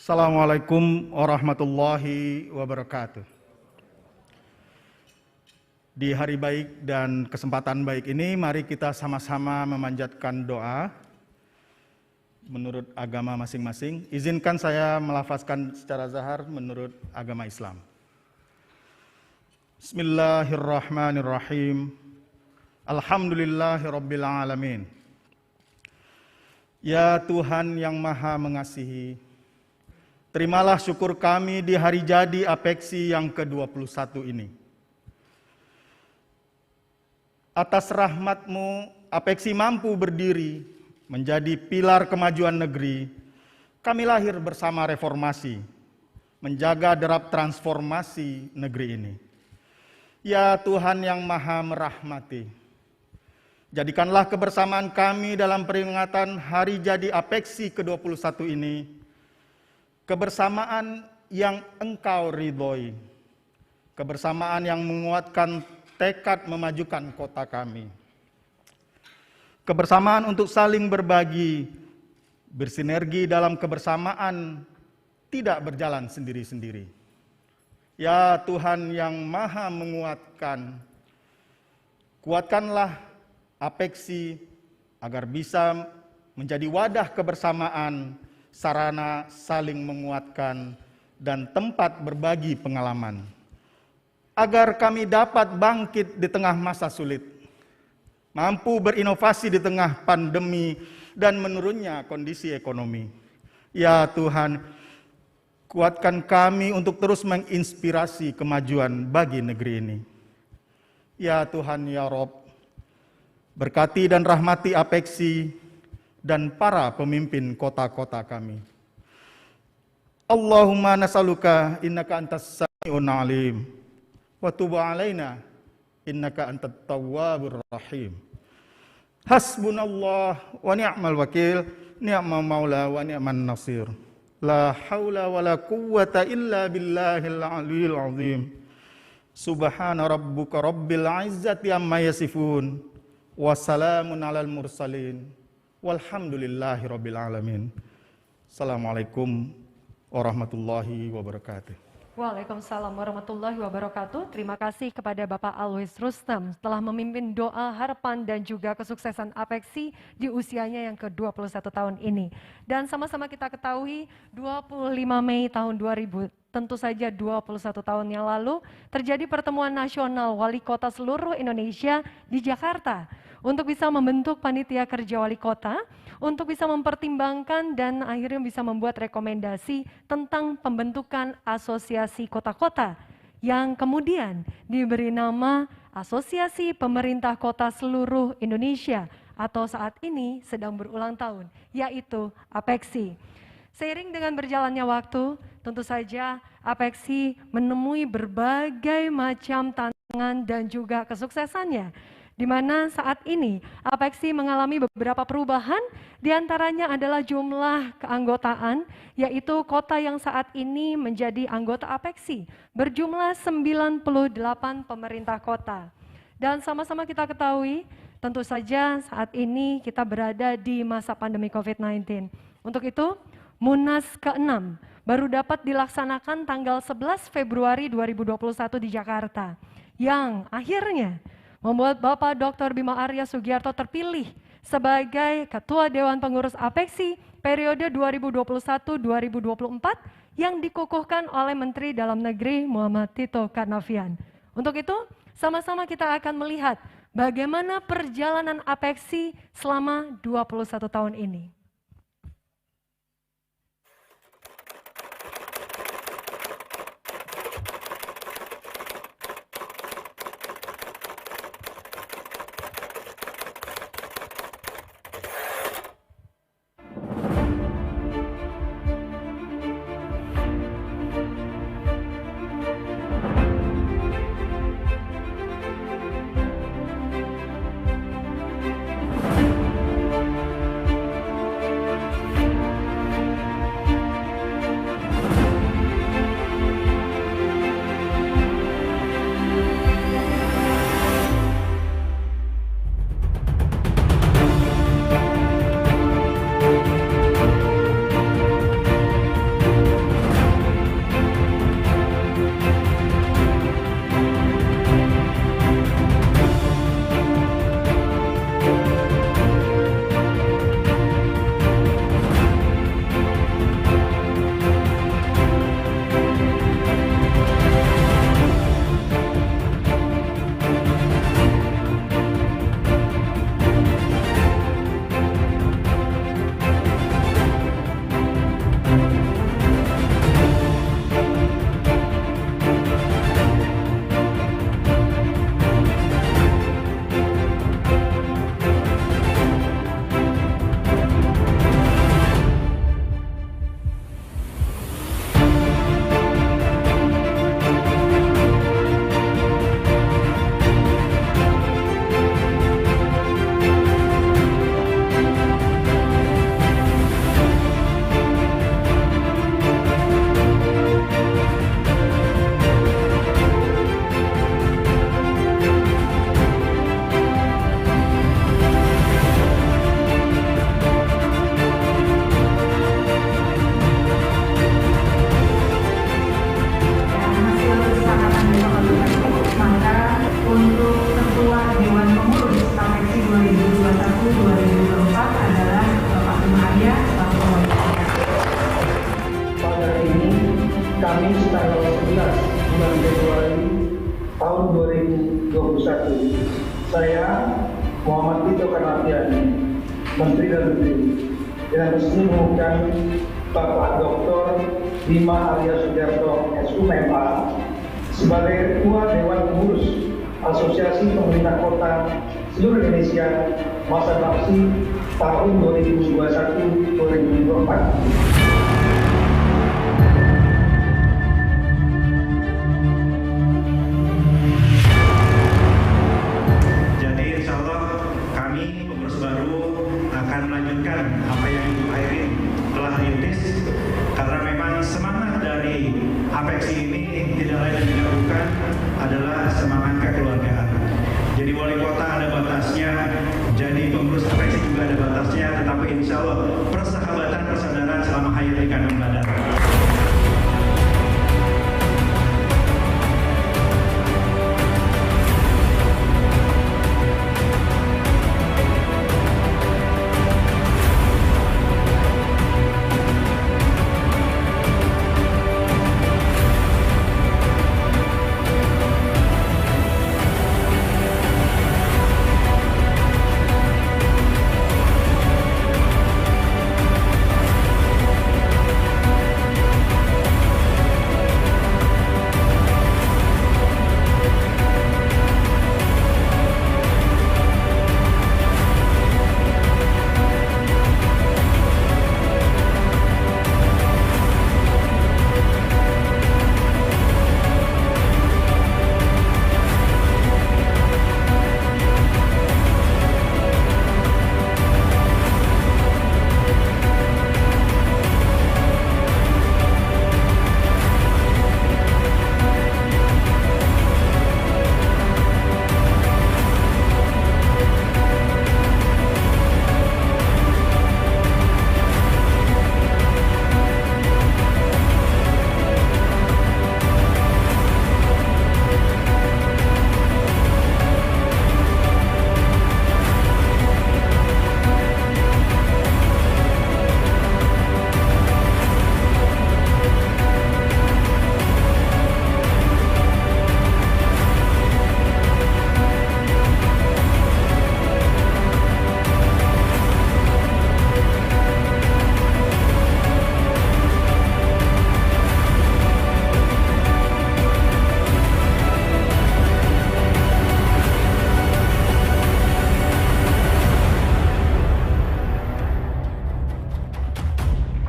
Speaker 4: Assalamualaikum warahmatullahi wabarakatuh. Di hari baik dan kesempatan baik ini, mari kita sama-sama memanjatkan doa menurut agama masing-masing. Izinkan saya melafazkan secara zahar menurut agama Islam. Bismillahirrahmanirrahim. Alhamdulillahirabbil alamin. Ya Tuhan yang Maha Mengasihi, terimalah syukur kami di hari jadi APEXI yang ke-21 ini. Atas rahmat-Mu, APEXI mampu berdiri menjadi pilar kemajuan negeri. Kami lahir bersama reformasi, menjaga derap transformasi negeri ini. Ya Tuhan yang Maha Merahmati, jadikanlah kebersamaan kami dalam peringatan hari jadi APEXI ke-21 ini kebersamaan yang Engkau ridhoi, kebersamaan yang menguatkan tekad memajukan kota kami, kebersamaan untuk saling berbagi, bersinergi dalam kebersamaan, tidak berjalan sendiri-sendiri. Ya Tuhan yang Maha Menguatkan, kuatkanlah APEXI agar bisa menjadi wadah kebersamaan, sarana saling menguatkan, dan tempat berbagi pengalaman, agar kami dapat bangkit di tengah masa sulit, mampu berinovasi di tengah pandemi dan menurunnya kondisi ekonomi. Ya Tuhan, kuatkan kami untuk terus menginspirasi kemajuan bagi negeri ini. Ya Tuhan, ya Rob, berkati dan rahmati APEXI dan para pemimpin kota-kota kami. Allahumma nas'aluka innaka antas sami'un alim wa tub alaina innaka antat tawwabur rahim. Hasbunallah wa ni'mal wakil, ni'mal maula wa ni'man nasir. La haula wa la quwwata illa billahil aliyil azim. Subhana rabbuka rabbil izzati amma yasifun. Wassalamun alal mursalin. Walhamdulillahi rabbil alamin. Assalamualaikum warahmatullahi wabarakatuh.
Speaker 10: Waalaikumsalam warahmatullahi wabarakatuh. Terima kasih kepada Bapak Alwis Rustam telah memimpin doa harapan dan juga kesuksesan APEXI di usianya yang ke-21 tahun ini. Dan sama-sama kita ketahui 25 Mei tahun 2000, tentu saja 21 tahun yang lalu, terjadi pertemuan nasional wali kota seluruh Indonesia di Jakarta untuk bisa membentuk panitia kerja wali kota, untuk bisa mempertimbangkan dan akhirnya bisa membuat rekomendasi tentang pembentukan asosiasi kota-kota yang kemudian diberi nama Asosiasi Pemerintah Kota Seluruh Indonesia atau saat ini sedang berulang tahun, yaitu APEXI. Seiring dengan berjalannya waktu, tentu saja APEXI menemui berbagai macam tantangan dan juga kesuksesannya, di mana saat ini APEXI mengalami beberapa perubahan, diantaranya adalah jumlah keanggotaan, yaitu kota yang saat ini menjadi anggota APEXI berjumlah 98 pemerintah kota. Dan sama-sama kita ketahui, tentu saja saat ini kita berada di masa pandemi COVID-19. Untuk itu, Munas ke-6 baru dapat dilaksanakan tanggal 11 Februari 2021 di Jakarta, yang akhirnya membuat Bapak Dr. Bima Arya Sugiarto terpilih sebagai Ketua Dewan Pengurus APEXI periode 2021-2024 yang dikukuhkan oleh Menteri Dalam Negeri Muhammad Tito Karnavian. Untuk itu, sama-sama kita akan melihat bagaimana perjalanan APEXI selama 21 tahun ini.
Speaker 22: tahun 2021. Saya Muhammad Tito Karnavian, Menteri Dalam Negeri, dengan resmi mengumumkan Bapak Dr. Bima Arya Sugiarto, SUMMA, sebagai Ketua Dewan Pengurus Asosiasi Pemerintah Kota seluruh Indonesia masa bakti tahun 2021-2024.
Speaker 11: akan melanjutkan apa yang Ibu Airin telah rintis, karena memang semangat dari APEXI ini tidak lain dan tidak bukan adalah semangat kekeluargaan. Jadi wali kota ada batasnya, jadi pengurus APEXI juga ada batasnya, tetapi insya Allah persahabatan persaudaraan selama hayat ikan dan badan.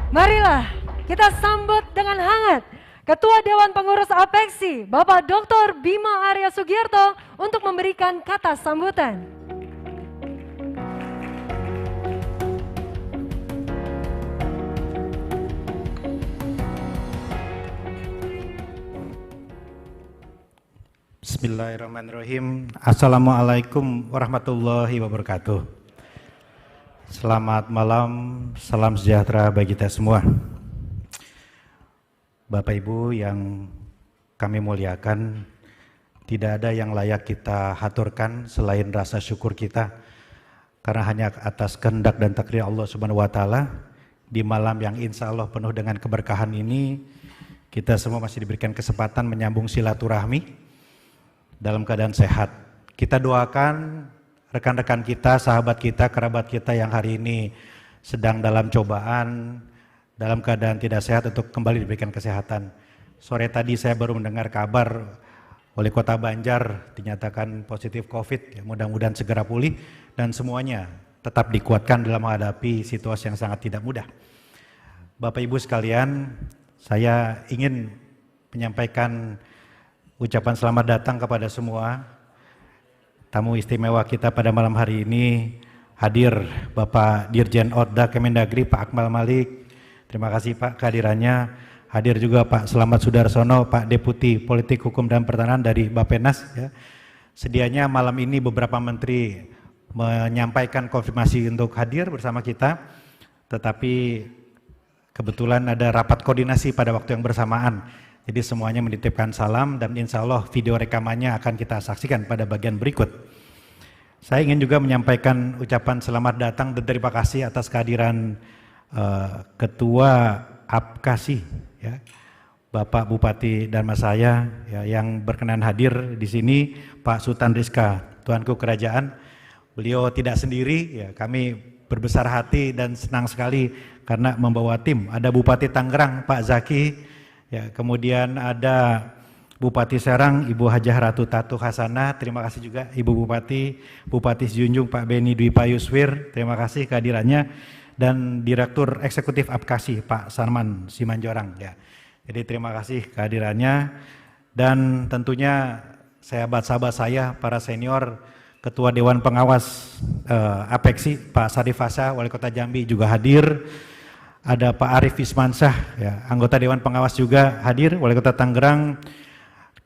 Speaker 10: Marilah kita sambut dengan hangat Ketua Dewan Pengurus APEXI, Bapak Dr. Bima Arya Sugiarto untuk memberikan kata sambutan.
Speaker 12: Bismillahirrahmanirrahim. Assalamualaikum warahmatullahi wabarakatuh. Selamat malam, salam sejahtera bagi kita semua. Bapak Ibu yang kami muliakan, tidak ada yang layak kita haturkan selain rasa syukur kita, karena hanya atas kehendak dan takdir Allah Subhanahu wa Ta'ala, di malam yang insya Allah penuh dengan keberkahan ini, kita semua masih diberikan kesempatan menyambung silaturahmi dalam keadaan sehat. Kita doakan rekan-rekan kita, sahabat kita, kerabat kita yang hari ini sedang dalam cobaan, dalam keadaan tidak sehat untuk kembali diberikan kesehatan. Sore tadi saya baru mendengar kabar Wali Kota Banjar dinyatakan positif COVID, ya, mudah-mudahan segera pulih dan semuanya tetap dikuatkan dalam menghadapi situasi yang sangat tidak mudah. Bapak Ibu sekalian, saya ingin menyampaikan ucapan selamat datang kepada semua tamu istimewa kita pada malam hari ini. Hadir Bapak Dirjen Orda Kemendagri Pak Akmal Malik, terima kasih Pak kehadirannya. Hadir juga Pak Slamet Sudarsono, Pak Deputi Politik Hukum dan Pertahanan dari Bappenas. Ya. Sedianya malam ini beberapa menteri menyampaikan konfirmasi untuk hadir bersama kita, tetapi kebetulan ada rapat koordinasi pada waktu yang bersamaan. Jadi semuanya menitipkan salam dan insya Allah video rekamannya akan kita saksikan pada bagian berikut. Saya ingin juga menyampaikan ucapan selamat datang dan terima kasih atas kehadiran Ketua APKASI, ya, Bapak Bupati Dharmasaya ya, yang berkenan hadir di sini, Pak Sultan Rizka, Tuanku Kerajaan. Beliau tidak sendiri, ya, kami berbesar hati dan senang sekali karena membawa tim. Ada Bupati Tangerang, Pak Zaki, ya, kemudian ada Bupati Serang, Ibu Hajah Ratu Tatu Hasanah, terima kasih juga Ibu Bupati, Bupati Junjung Pak Beni Dwi Payuswir, terima kasih kehadirannya, dan Direktur Eksekutif Apkasi Pak Sarman Simanjorang. Ya. Jadi terima kasih kehadirannya, dan tentunya sahabat-sahabat saya, para senior, Ketua Dewan Pengawas Apeksi Pak Sarif Fasa, Wali Kota Jambi juga hadir. Ada Pak Arif Ismansyah, ya, anggota Dewan Pengawas juga hadir, Wali Kota Tangerang.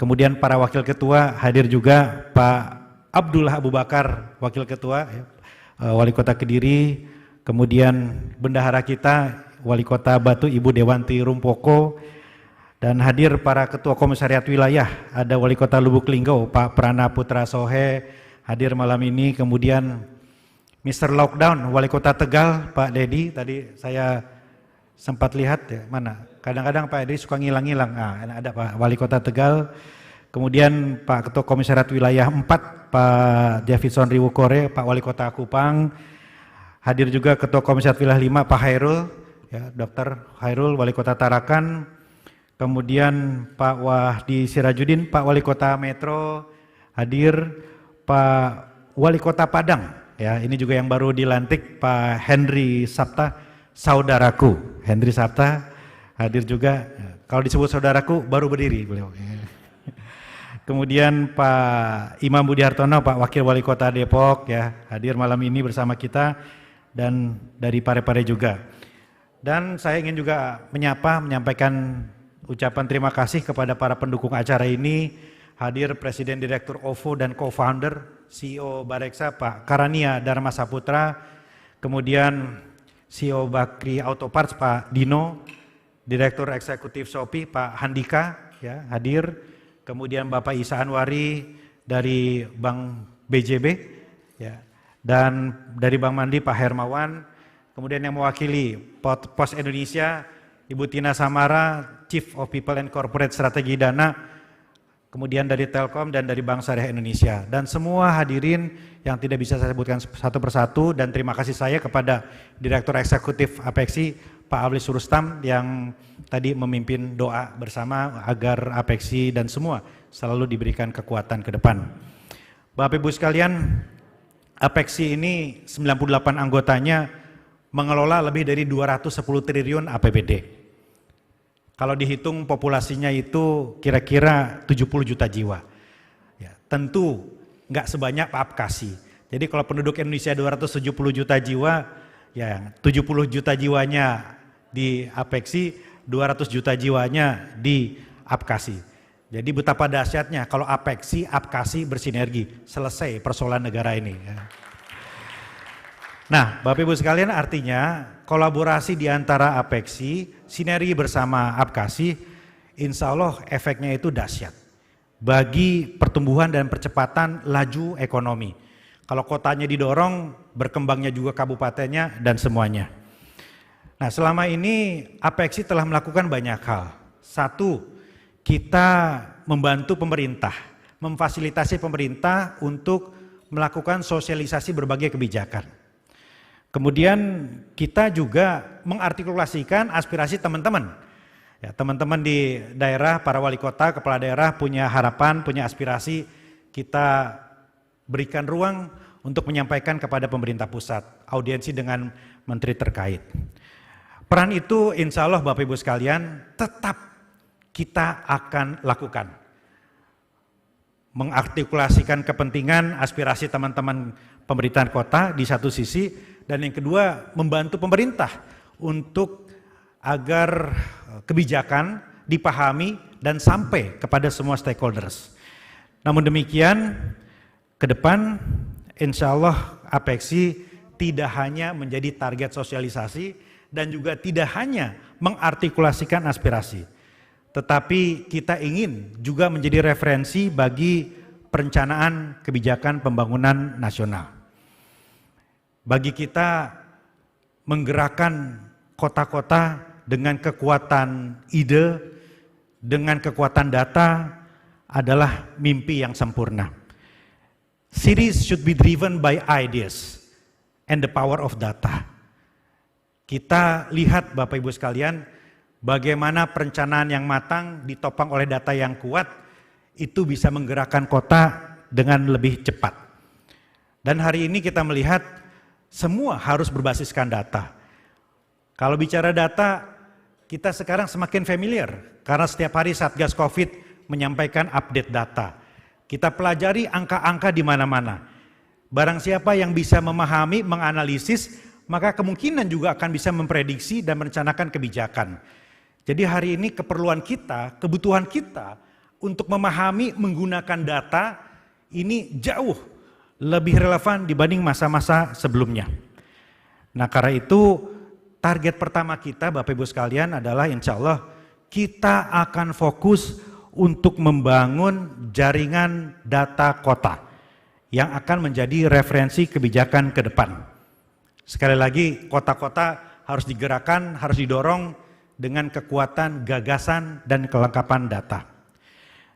Speaker 12: Kemudian para wakil ketua hadir juga, Pak Abdullah Abu Bakar, wakil ketua, ya, Wali Kota Kediri. Kemudian bendahara kita, Wali Kota Batu, Ibu Dewanti Rumpoko. Dan hadir para ketua komisariat wilayah, ada Wali Kota Lubuk Linggau, Pak Prana Putra Sohe, hadir malam ini. Kemudian Mr. Lockdown, Wali Kota Tegal, Pak Dedi, tadi saya sempat lihat, ya, mana? Kadang-kadang Pak Edi suka ngilang-ngilang. Nah, ada Pak Wali Kota Tegal. Kemudian Pak Ketua Komisariat Wilayah 4, Pak Javison Riwukore, Pak Wali Kota Kupang. Hadir juga Ketua Komisariat Wilayah 5, Pak Hairul, ya, Dr. Hairul, Wali Kota Tarakan. Kemudian Pak Wahdi Sirajudin, Pak Wali Kota Metro hadir. Pak Wali Kota Padang, ya, ini juga yang baru dilantik, Pak Henry Sapta, saudaraku. Henry Sapta hadir juga. Kalau disebut saudaraku baru berdiri beliau. Kemudian Pak Imam Budi Hartono, Pak Wakil Wali Kota Depok, ya, hadir malam ini bersama kita, dan dari Parepare juga. Dan saya ingin juga menyampaikan ucapan terima kasih kepada para pendukung acara ini. Hadir Presiden Direktur OVO dan Co-founder CEO Bareksa, Pak Karania Dharma Saputra. Kemudian CEO Bakri Auto Parts, Pak Dino. Direktur Eksekutif Shopee, Pak Handika, ya, hadir. Kemudian Bapak Isa Anwari dari Bank BJB, ya, dan dari Bank Mandi Pak Hermawan. Kemudian yang mewakili Pos Indonesia, Ibu Tina Samara, Chief of People and Corporate Strategi Dana. Kemudian dari Telkom dan dari Bank Syariah Indonesia. Dan semua hadirin yang tidak bisa saya sebutkan satu persatu, dan terima kasih saya kepada Direktur Eksekutif Apeksi, Pak Ablis Rustam, yang tadi memimpin doa bersama agar Apeksi dan semua selalu diberikan kekuatan ke depan. Bapak Ibu sekalian, Apeksi ini 98 anggotanya mengelola lebih dari 210 triliun APBD. Kalau dihitung populasinya itu kira-kira 70 juta jiwa. Ya, tentu nggak sebanyak Apkasi. Jadi kalau penduduk Indonesia 270 juta jiwa, ya 70 juta jiwanya di Apeksi, 200 juta jiwanya di Apkasi. Jadi betapa dahsyatnya kalau Apeksi, Apkasi bersinergi, selesai persoalan negara ini. Nah, Bapak Ibu sekalian, artinya kolaborasi di antara Apeksi, sinergi bersama Apkasi, insya Allah efeknya itu dahsyat bagi pertumbuhan dan percepatan laju ekonomi. Kalau kotanya didorong, berkembangnya juga kabupatennya dan semuanya. Nah, selama ini Apeksi telah melakukan banyak hal. Satu, kita membantu pemerintah, memfasilitasi pemerintah untuk melakukan sosialisasi berbagai kebijakan. Kemudian kita juga mengartikulasikan aspirasi teman-teman. Ya, teman-teman di daerah, para wali kota, kepala daerah punya harapan, punya aspirasi, kita berikan ruang untuk menyampaikan kepada pemerintah pusat, audiensi dengan menteri terkait. Peran itu insya Allah Bapak Ibu sekalian tetap kita akan lakukan. Mengartikulasikan kepentingan, aspirasi teman-teman pemerintahan kota di satu sisi, dan yang kedua membantu pemerintah untuk agar kebijakan dipahami dan sampai kepada semua stakeholders. Namun demikian, ke depan insya Allah Apeksi tidak hanya menjadi target sosialisasi dan juga tidak hanya mengartikulasikan aspirasi, tetapi kita ingin juga menjadi referensi bagi perencanaan kebijakan pembangunan nasional. Bagi kita menggerakkan kota-kota dengan kekuatan ide, dengan kekuatan data adalah mimpi yang sempurna. Cities should be driven by ideas and the power of data. Kita lihat Bapak Ibu sekalian, bagaimana perencanaan yang matang ditopang oleh data yang kuat, itu bisa menggerakkan kota dengan lebih cepat. Dan hari ini kita melihat semua harus berbasiskan data. Kalau bicara data, kita sekarang semakin familiar karena setiap hari Satgas Covid menyampaikan update data. Kita pelajari angka-angka di mana-mana. Barang siapa yang bisa memahami, menganalisis, maka kemungkinan juga akan bisa memprediksi dan merencanakan kebijakan. Jadi hari ini keperluan kita, kebutuhan kita untuk memahami, menggunakan data ini jauh lebih relevan dibanding masa-masa sebelumnya. Nah, karena itu target pertama kita Bapak Ibu sekalian adalah insya Allah kita akan fokus untuk membangun jaringan data kota yang akan menjadi referensi kebijakan ke depan. Sekali lagi, kota-kota harus digerakkan, harus didorong dengan kekuatan gagasan dan kelengkapan data.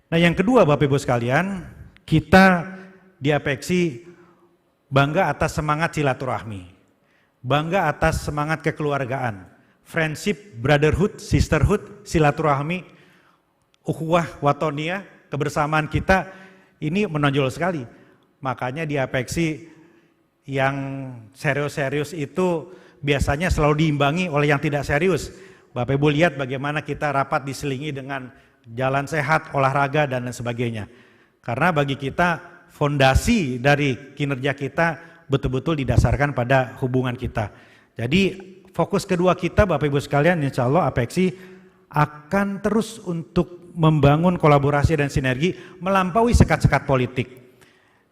Speaker 12: Nah, yang kedua Bapak Ibu sekalian, kita di Apeksi bangga atas semangat silaturahmi, bangga atas semangat kekeluargaan, friendship, brotherhood, sisterhood, silaturahmi, ukhuwah watoniyah, kebersamaan kita ini menonjol sekali. Makanya di Apeksi yang serius-serius itu biasanya selalu diimbangi oleh yang tidak serius. Bapak Ibu lihat bagaimana kita rapat diselingi dengan jalan sehat, olahraga dan lain sebagainya. Karena bagi kita fondasi dari kinerja kita betul-betul didasarkan pada hubungan kita. Jadi fokus kedua kita Bapak Ibu sekalian, insya Allah Apeksi akan terus untuk membangun kolaborasi dan sinergi melampaui sekat-sekat politik.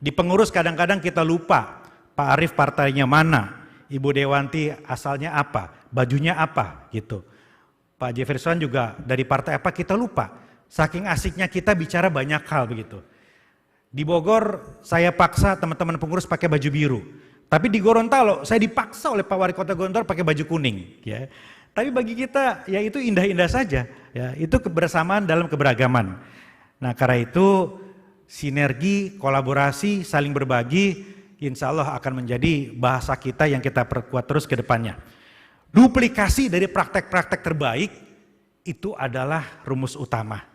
Speaker 12: Di pengurus kadang-kadang kita lupa Pak Arief partainya mana, Ibu Dewanti asalnya apa, bajunya apa gitu. Pak Jefferson juga dari partai apa kita lupa. Saking asiknya kita bicara banyak hal begitu. Di Bogor saya paksa teman-teman pengurus pakai baju biru. Tapi di Gorontalo saya dipaksa oleh Pak Wali Kota Gorontalo pakai baju kuning. Ya. Tapi bagi kita ya itu indah-indah saja, ya itu kebersamaan dalam keberagaman. Nah karena itu sinergi, kolaborasi, saling berbagi, insya Allah akan menjadi bahasa kita yang kita perkuat terus ke depannya. Duplikasi dari praktek-praktek terbaik itu adalah rumus utama.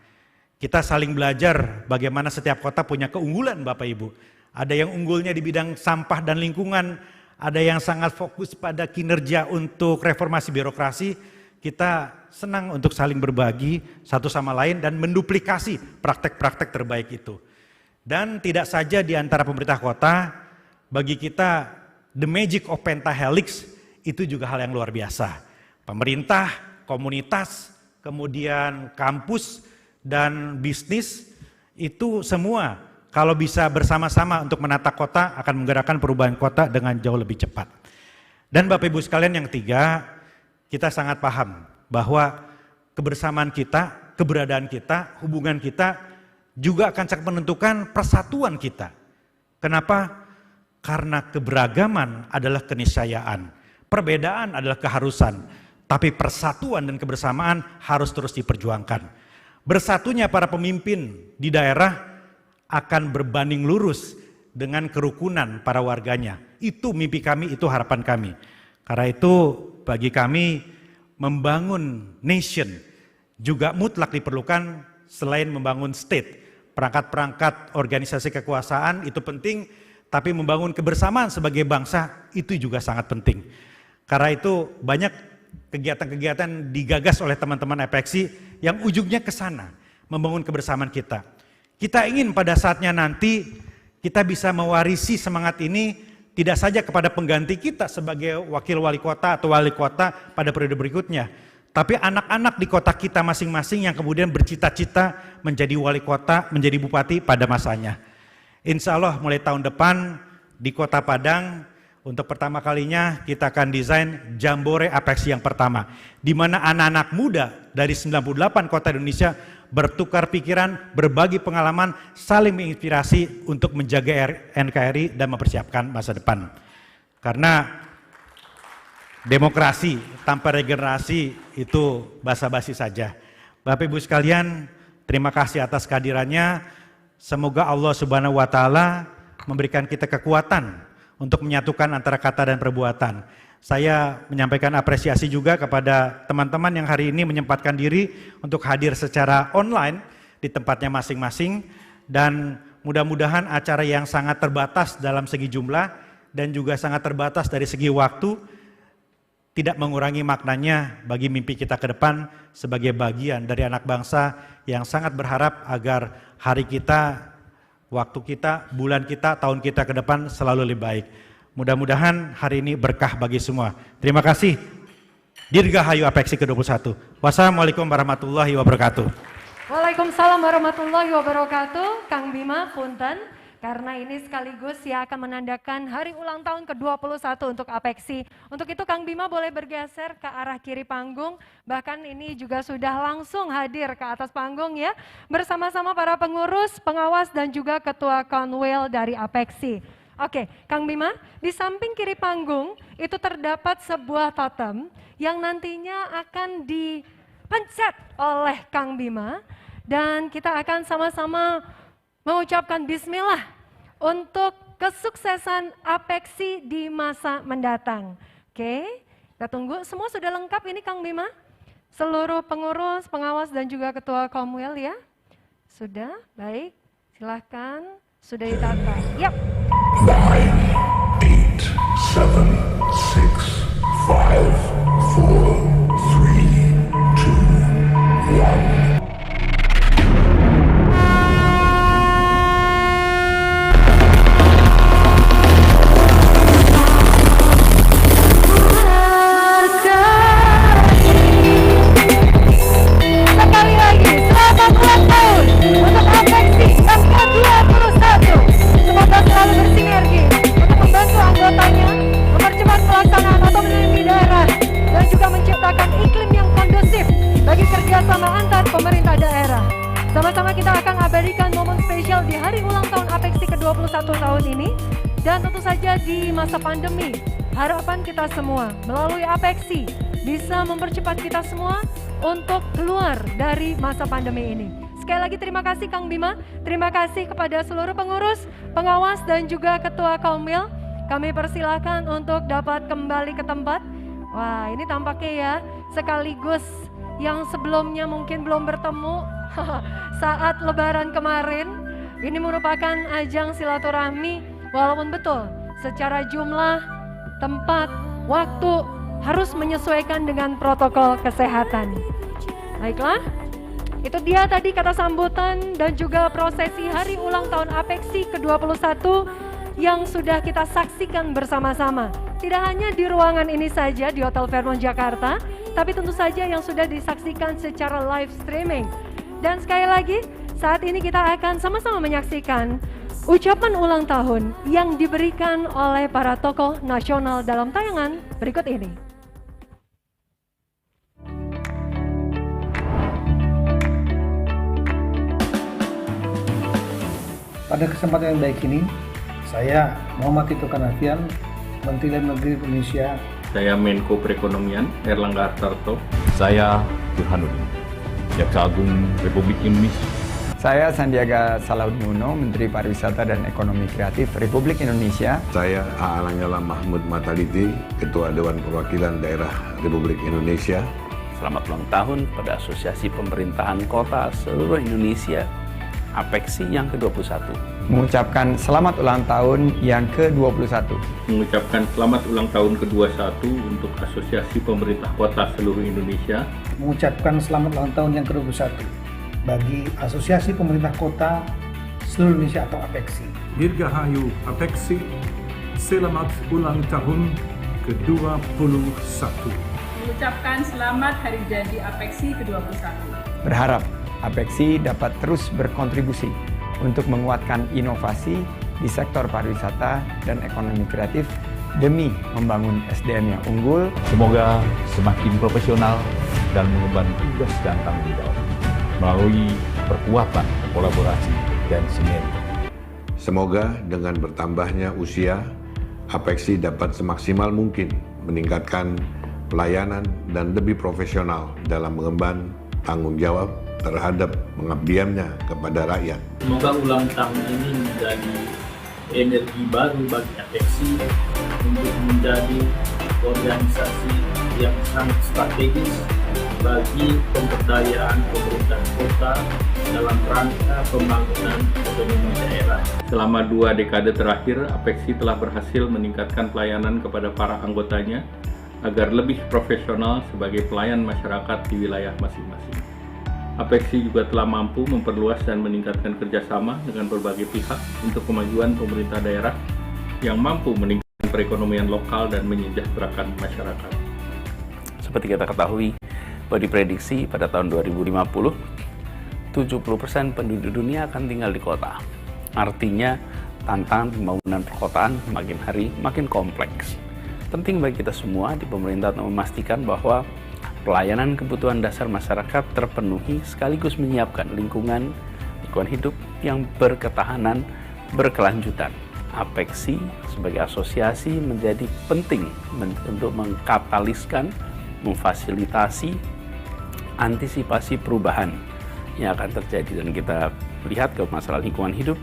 Speaker 12: Kita saling belajar bagaimana setiap kota punya keunggulan Bapak Ibu. Ada yang unggulnya di bidang sampah dan lingkungan, ada yang sangat fokus pada kinerja untuk reformasi birokrasi. Kita senang untuk saling berbagi satu sama lain dan menduplikasi praktek-praktek terbaik itu. Dan tidak saja di antara pemerintah kota, bagi kita the magic of pentahelix itu juga hal yang luar biasa. Pemerintah, komunitas, kemudian kampus dan bisnis itu semua kalau bisa bersama-sama untuk menata kota akan menggerakkan perubahan kota dengan jauh lebih cepat. Dan Bapak Ibu sekalian yang ketiga, kita sangat paham bahwa kebersamaan kita, keberadaan kita, hubungan kita juga akan sangat menentukan persatuan kita. Kenapa? Karena keberagaman adalah keniscayaan, perbedaan adalah keharusan, tapi persatuan dan kebersamaan harus terus diperjuangkan. Bersatunya para pemimpin di daerah akan berbanding lurus dengan kerukunan para warganya. Itu mimpi kami, itu harapan kami. Karena itu bagi kami membangun nation juga mutlak diperlukan selain membangun state. Perangkat-perangkat organisasi kekuasaan itu penting, tapi membangun kebersamaan sebagai bangsa itu juga sangat penting. Karena itu banyak kegiatan-kegiatan digagas oleh teman-teman Apeksi yang ujungnya ke sana, membangun kebersamaan kita. Kita ingin pada saatnya nanti kita bisa mewarisi semangat ini tidak saja kepada pengganti kita sebagai wakil wali kota atau wali kota pada periode berikutnya, tapi anak-anak di kota kita masing-masing yang kemudian bercita-cita menjadi wali kota, menjadi bupati pada masanya. Insya Allah mulai tahun depan di Kota Padang untuk pertama kalinya kita akan desain Jambore Apeksi yang pertama, di mana anak-anak muda dari 98 kota Indonesia bertukar pikiran, berbagi pengalaman, saling menginspirasi untuk menjaga NKRI dan mempersiapkan masa depan. Karena demokrasi tanpa regenerasi itu basa-basi saja. Bapak Ibu sekalian, terima kasih atas kehadirannya. Semoga Allah Subhanahu wa taala memberikan kita kekuatan untuk menyatukan antara kata dan perbuatan. Saya menyampaikan apresiasi juga kepada teman-teman yang hari ini menyempatkan diri untuk hadir secara online di tempatnya masing-masing, dan mudah-mudahan acara yang sangat terbatas dalam segi jumlah dan juga sangat terbatas dari segi waktu tidak mengurangi maknanya bagi mimpi kita ke depan sebagai bagian dari anak bangsa yang sangat berharap agar hari kita, waktu kita, bulan kita, tahun kita ke depan selalu lebih baik. Mudah-mudahan hari ini berkah bagi semua. Terima kasih. Dirgahayu Apeksi ke-21. Wassalamualaikum warahmatullahi wabarakatuh.
Speaker 10: Waalaikumsalam warahmatullahi wabarakatuh. Kang Bima, punten, karena ini sekaligus yang akan menandakan hari ulang tahun ke-21 untuk Apeksi. Untuk itu Kang Bima boleh bergeser ke arah kiri panggung, bahkan ini juga sudah langsung hadir ke atas panggung ya, bersama-sama para pengurus, pengawas dan juga ketua Konwil dari Apeksi. Oke, Kang Bima, di samping kiri panggung itu terdapat sebuah totem yang nantinya akan dipencet oleh Kang Bima, dan kita akan sama-sama mengucapkan bismillah untuk kesuksesan Apeksi di masa mendatang. Oke, kita tunggu. Semua sudah lengkap ini Kang Bima? Seluruh pengurus, pengawas dan juga ketua Komwil ya? Sudah, baik. Silahkan, sudah ditata. Yap.
Speaker 13: 9, 8, 7, 6, 5, 4, 3, 2, 1.
Speaker 10: Kerjasama antar pemerintah daerah. Sama-sama kita akan abadikan momen spesial di hari ulang tahun Apeksi ke-21 tahun ini. Dan tentu saja di masa pandemi, harapan kita semua melalui Apeksi bisa mempercepat kita semua untuk keluar dari masa pandemi ini. Sekali lagi terima kasih Kang Bima, terima kasih kepada seluruh pengurus, pengawas dan juga ketua Komwil. Kami persilakan untuk dapat kembali ke tempat. Wah, ini tampaknya ya sekaligus yang sebelumnya mungkin belum bertemu saat lebaran kemarin. Ini merupakan ajang silaturahmi, walaupun betul secara jumlah, tempat, waktu harus menyesuaikan dengan protokol kesehatan. Baiklah, itu dia tadi kata sambutan dan juga prosesi hari ulang tahun Apeksi ke-21 yang sudah kita saksikan bersama-sama. Tidak hanya di ruangan ini saja di Hotel Fairmont Jakarta, tapi tentu saja yang sudah disaksikan secara live streaming. Dan sekali lagi, saat ini kita akan sama-sama menyaksikan ucapan ulang tahun yang diberikan oleh para tokoh nasional dalam tayangan berikut ini.
Speaker 22: Pada kesempatan yang baik ini, saya Muhammad Tito Karnavian, Menteri Dalam Negeri Indonesia.
Speaker 6: Saya Menko Perekonomian Erlangga Hartarto.
Speaker 23: Saya Burhanuddin, Jaksa Agung Republik Indonesia.
Speaker 24: Saya Sandiaga Salahuddin Uno, Menteri Pariwisata dan Ekonomi Kreatif Republik Indonesia.
Speaker 14: Saya A. Lanyala Mahmud Mataliti, Ketua Dewan Perwakilan Daerah Republik Indonesia.
Speaker 3: Selamat ulang tahun pada Asosiasi Pemerintahan Kota seluruh Indonesia, Apeksi yang ke-21.
Speaker 24: Mengucapkan selamat ulang tahun yang ke-21.
Speaker 6: Mengucapkan selamat ulang tahun ke-21 untuk Asosiasi Pemerintah Kota seluruh Indonesia.
Speaker 22: Mengucapkan selamat ulang tahun yang ke-21 bagi Asosiasi Pemerintah Kota seluruh Indonesia atau Apeksi.
Speaker 11: Dirgahayu Apeksi, selamat ulang tahun ke-21.
Speaker 25: Mengucapkan selamat hari jadi Apeksi ke-21.
Speaker 24: Berharap Apeksi dapat terus berkontribusi untuk menguatkan inovasi di sektor pariwisata dan ekonomi kreatif demi membangun SDM yang unggul.
Speaker 23: Semoga semakin profesional dan mengemban tugas dan tanggung jawab melalui perkuatan kolaborasi dan sinergi.
Speaker 14: Semoga dengan bertambahnya usia, Apeksi dapat semaksimal mungkin meningkatkan pelayanan dan lebih profesional dalam mengemban tanggung jawab terhadap pengabdiannya kepada rakyat.
Speaker 26: Semoga ulang tahun ini menjadi energi baru bagi Apeksi untuk menjadi organisasi yang sangat strategis bagi pemberdayaan pemerintah kota dalam rangka pembangunan ekonomi daerah.
Speaker 6: Selama 2 dekade terakhir, Apeksi telah berhasil meningkatkan pelayanan kepada para anggotanya agar lebih profesional sebagai pelayan masyarakat di wilayah masing-masing. Apeksi juga telah mampu memperluas dan meningkatkan kerjasama dengan berbagai pihak untuk kemajuan pemerintah daerah yang mampu meningkatkan perekonomian lokal dan menyejahterakan masyarakat.
Speaker 3: Seperti kita ketahui, bahwa diprediksi pada tahun 2050, 70% penduduk dunia akan tinggal di kota. Artinya, tantangan pembangunan perkotaan makin hari makin kompleks. Penting bagi kita semua di pemerintah untuk memastikan bahwa pelayanan kebutuhan dasar masyarakat terpenuhi sekaligus menyiapkan lingkungan hidup yang berketahanan, berkelanjutan. Apeksi sebagai asosiasi menjadi penting untuk mengkataliskan, memfasilitasi antisipasi perubahan yang akan terjadi. Dan kita lihat ke masalah lingkungan hidup,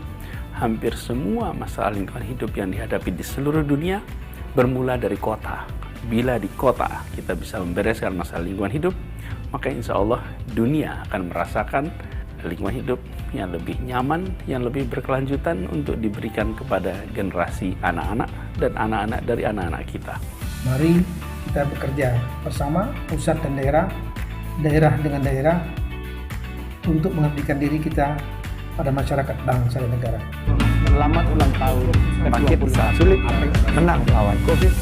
Speaker 3: hampir semua masalah lingkungan hidup yang dihadapi di seluruh dunia bermula dari kota. Bila di kota kita bisa membereskan masalah lingkungan hidup, maka insya Allah dunia akan merasakan lingkungan hidup yang lebih nyaman, yang lebih berkelanjutan untuk diberikan kepada generasi anak-anak dan anak-anak dari anak-anak kita.
Speaker 22: Mari kita bekerja bersama pusat dan daerah, daerah dengan daerah untuk mengabdikan diri kita pada masyarakat bangsa dan negara.
Speaker 24: Selamat ulang tahun, bangkit saat sulit, menang lawan COVID.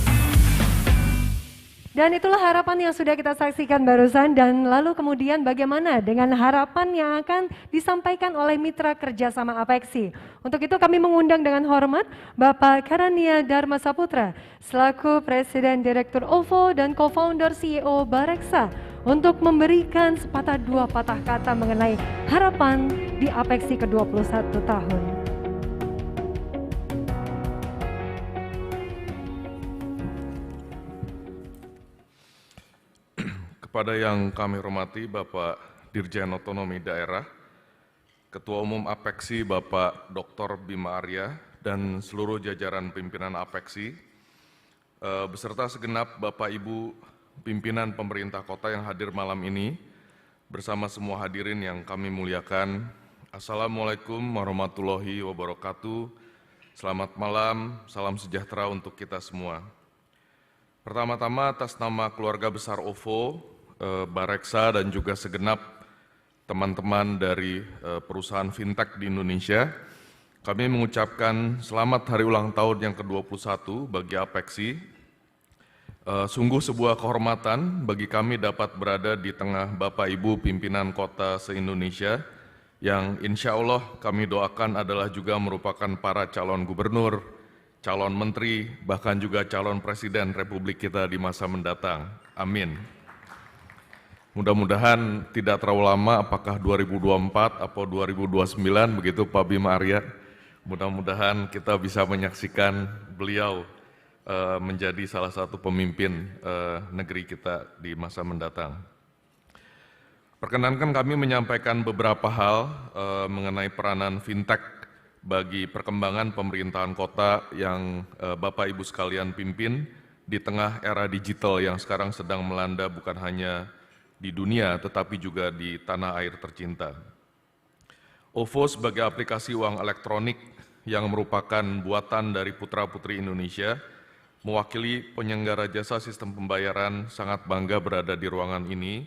Speaker 10: Dan itulah harapan yang sudah kita saksikan barusan, dan lalu kemudian bagaimana dengan harapan yang akan disampaikan oleh mitra kerjasama Apeksi. Untuk itu kami mengundang dengan hormat Bapak Karania Dharma Saputra selaku Presiden Direktur OVO dan Co-Founder CEO Bareksa untuk memberikan sepatah dua patah kata mengenai harapan di Apeksi ke-21 tahun.
Speaker 8: Kepada yang kami hormati Bapak Dirjen Otonomi Daerah, Ketua Umum Apeksi Bapak Dr. Bima Arya, dan seluruh jajaran pimpinan Apeksi, beserta segenap Bapak Ibu pimpinan pemerintah kota yang hadir malam ini, bersama semua hadirin yang kami muliakan. Assalamualaikum warahmatullahi wabarakatuh. Selamat malam, salam sejahtera untuk kita semua. Pertama-tama atas nama keluarga besar OVO, Bareksa dan juga segenap teman-teman dari perusahaan fintech di Indonesia, kami mengucapkan selamat hari ulang tahun yang ke-21 bagi Apeksi. Sungguh sebuah kehormatan bagi kami dapat berada di tengah Bapak Ibu pimpinan kota se-Indonesia yang insya Allah kami doakan adalah juga merupakan para calon gubernur, calon menteri, bahkan juga calon presiden Republik kita di masa mendatang. Amin. Mudah-mudahan tidak terlalu lama, apakah 2024 atau 2029, begitu Pak Bima Arya. Mudah-mudahan kita bisa menyaksikan beliau menjadi salah satu pemimpin negeri kita di masa mendatang. Perkenankan kami menyampaikan beberapa hal mengenai peranan fintech bagi perkembangan pemerintahan kota yang Bapak Ibu sekalian pimpin di tengah era digital yang sekarang sedang melanda bukan hanya di dunia, tetapi juga di tanah air tercinta. OVO sebagai aplikasi uang elektronik yang merupakan buatan dari putra-putri Indonesia, mewakili penyelenggara jasa sistem pembayaran, sangat bangga berada di ruangan ini.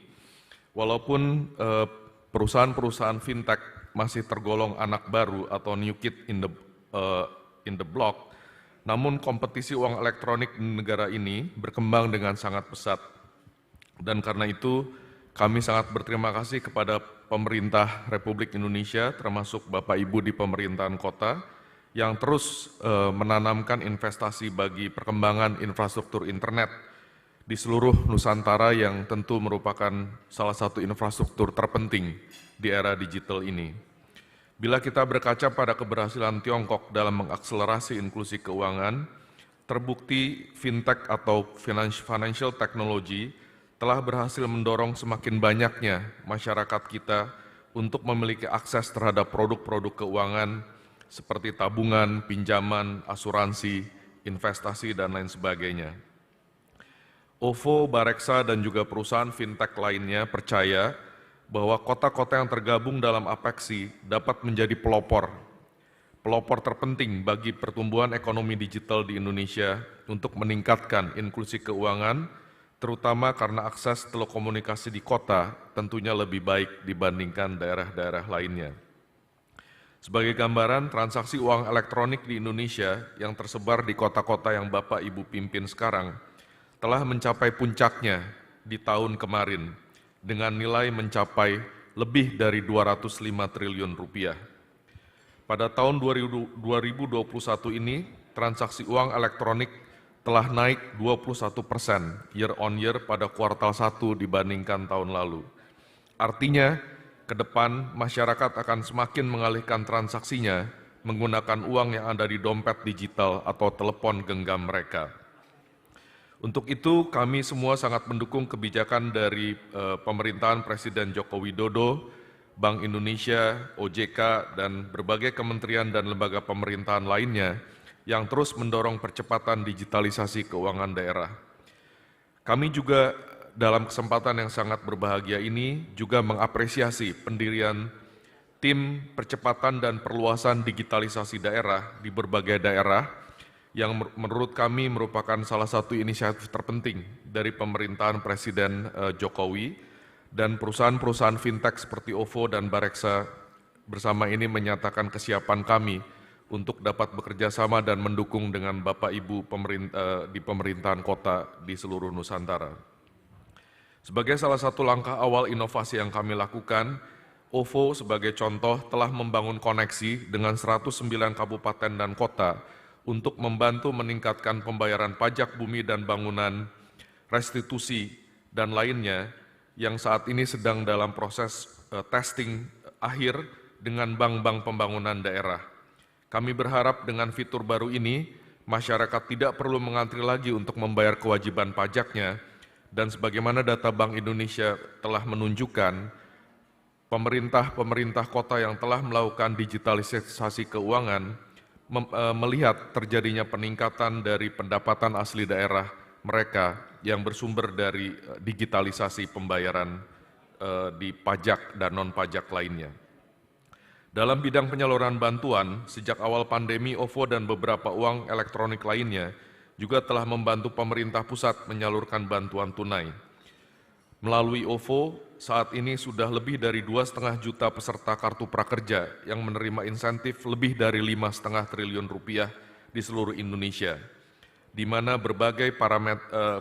Speaker 8: Walaupun perusahaan-perusahaan fintech masih tergolong anak baru atau new kid in the block, namun kompetisi uang elektronik di negara ini berkembang dengan sangat pesat. Dan karena itu, kami sangat berterima kasih kepada pemerintah Republik Indonesia, termasuk Bapak Ibu di pemerintahan kota, yang terus menanamkan investasi bagi perkembangan infrastruktur internet di seluruh Nusantara yang tentu merupakan salah satu infrastruktur terpenting di era digital ini. Bila kita berkaca pada keberhasilan Tiongkok dalam mengakselerasi inklusi keuangan, terbukti fintech atau financial technology telah berhasil mendorong semakin banyaknya masyarakat kita untuk memiliki akses terhadap produk-produk keuangan seperti tabungan, pinjaman, asuransi, investasi, dan lain sebagainya. OVO, Bareksa, dan juga perusahaan fintech lainnya percaya bahwa kota-kota yang tergabung dalam Apexi dapat menjadi pelopor terpenting bagi pertumbuhan ekonomi digital di Indonesia untuk meningkatkan inklusi keuangan, terutama karena akses telekomunikasi di kota tentunya lebih baik dibandingkan daerah-daerah lainnya. Sebagai gambaran, transaksi uang elektronik di Indonesia yang tersebar di kota-kota yang Bapak Ibu pimpin sekarang telah mencapai puncaknya di tahun kemarin dengan nilai mencapai lebih dari 205 triliun rupiah. Pada tahun 2021 ini, transaksi uang elektronik telah naik 21% year on year pada kuartal 1 dibandingkan tahun lalu. Artinya, ke depan masyarakat akan semakin mengalihkan transaksinya menggunakan uang yang ada di dompet digital atau telepon genggam mereka. Untuk itu, kami semua sangat mendukung kebijakan dari pemerintahan Presiden Joko Widodo, Bank Indonesia, OJK, dan berbagai kementerian dan lembaga pemerintahan lainnya yang terus mendorong percepatan digitalisasi keuangan daerah. Kami juga dalam kesempatan yang sangat berbahagia ini juga mengapresiasi pendirian tim percepatan dan perluasan digitalisasi daerah di berbagai daerah yang menurut kami merupakan salah satu inisiatif terpenting dari pemerintahan Presiden Jokowi, dan perusahaan-perusahaan fintech seperti OVO dan Bareksa bersama ini menyatakan kesiapan kami untuk dapat bekerja sama dan mendukung dengan Bapak Ibu di pemerintahan kota di seluruh Nusantara. Sebagai salah satu langkah awal inovasi yang kami lakukan, OVO sebagai contoh telah membangun koneksi dengan 109 kabupaten dan kota untuk membantu meningkatkan pembayaran pajak bumi dan bangunan, restitusi, dan lainnya yang saat ini sedang dalam proses testing akhir dengan bank-bank pembangunan daerah. Kami berharap dengan fitur baru ini, masyarakat tidak perlu mengantri lagi untuk membayar kewajiban pajaknya, dan sebagaimana data Bank Indonesia telah menunjukkan, pemerintah kota yang telah melakukan digitalisasi keuangan melihat terjadinya peningkatan dari pendapatan asli daerah mereka yang bersumber dari digitalisasi pembayaran di pajak dan non-pajak lainnya. Dalam bidang penyaluran bantuan, sejak awal pandemi, OVO dan beberapa uang elektronik lainnya juga telah membantu pemerintah pusat menyalurkan bantuan tunai. Melalui OVO, saat ini sudah lebih dari 2,5 juta peserta kartu prakerja yang menerima insentif lebih dari 5,5 triliun rupiah di seluruh Indonesia, di mana berbagai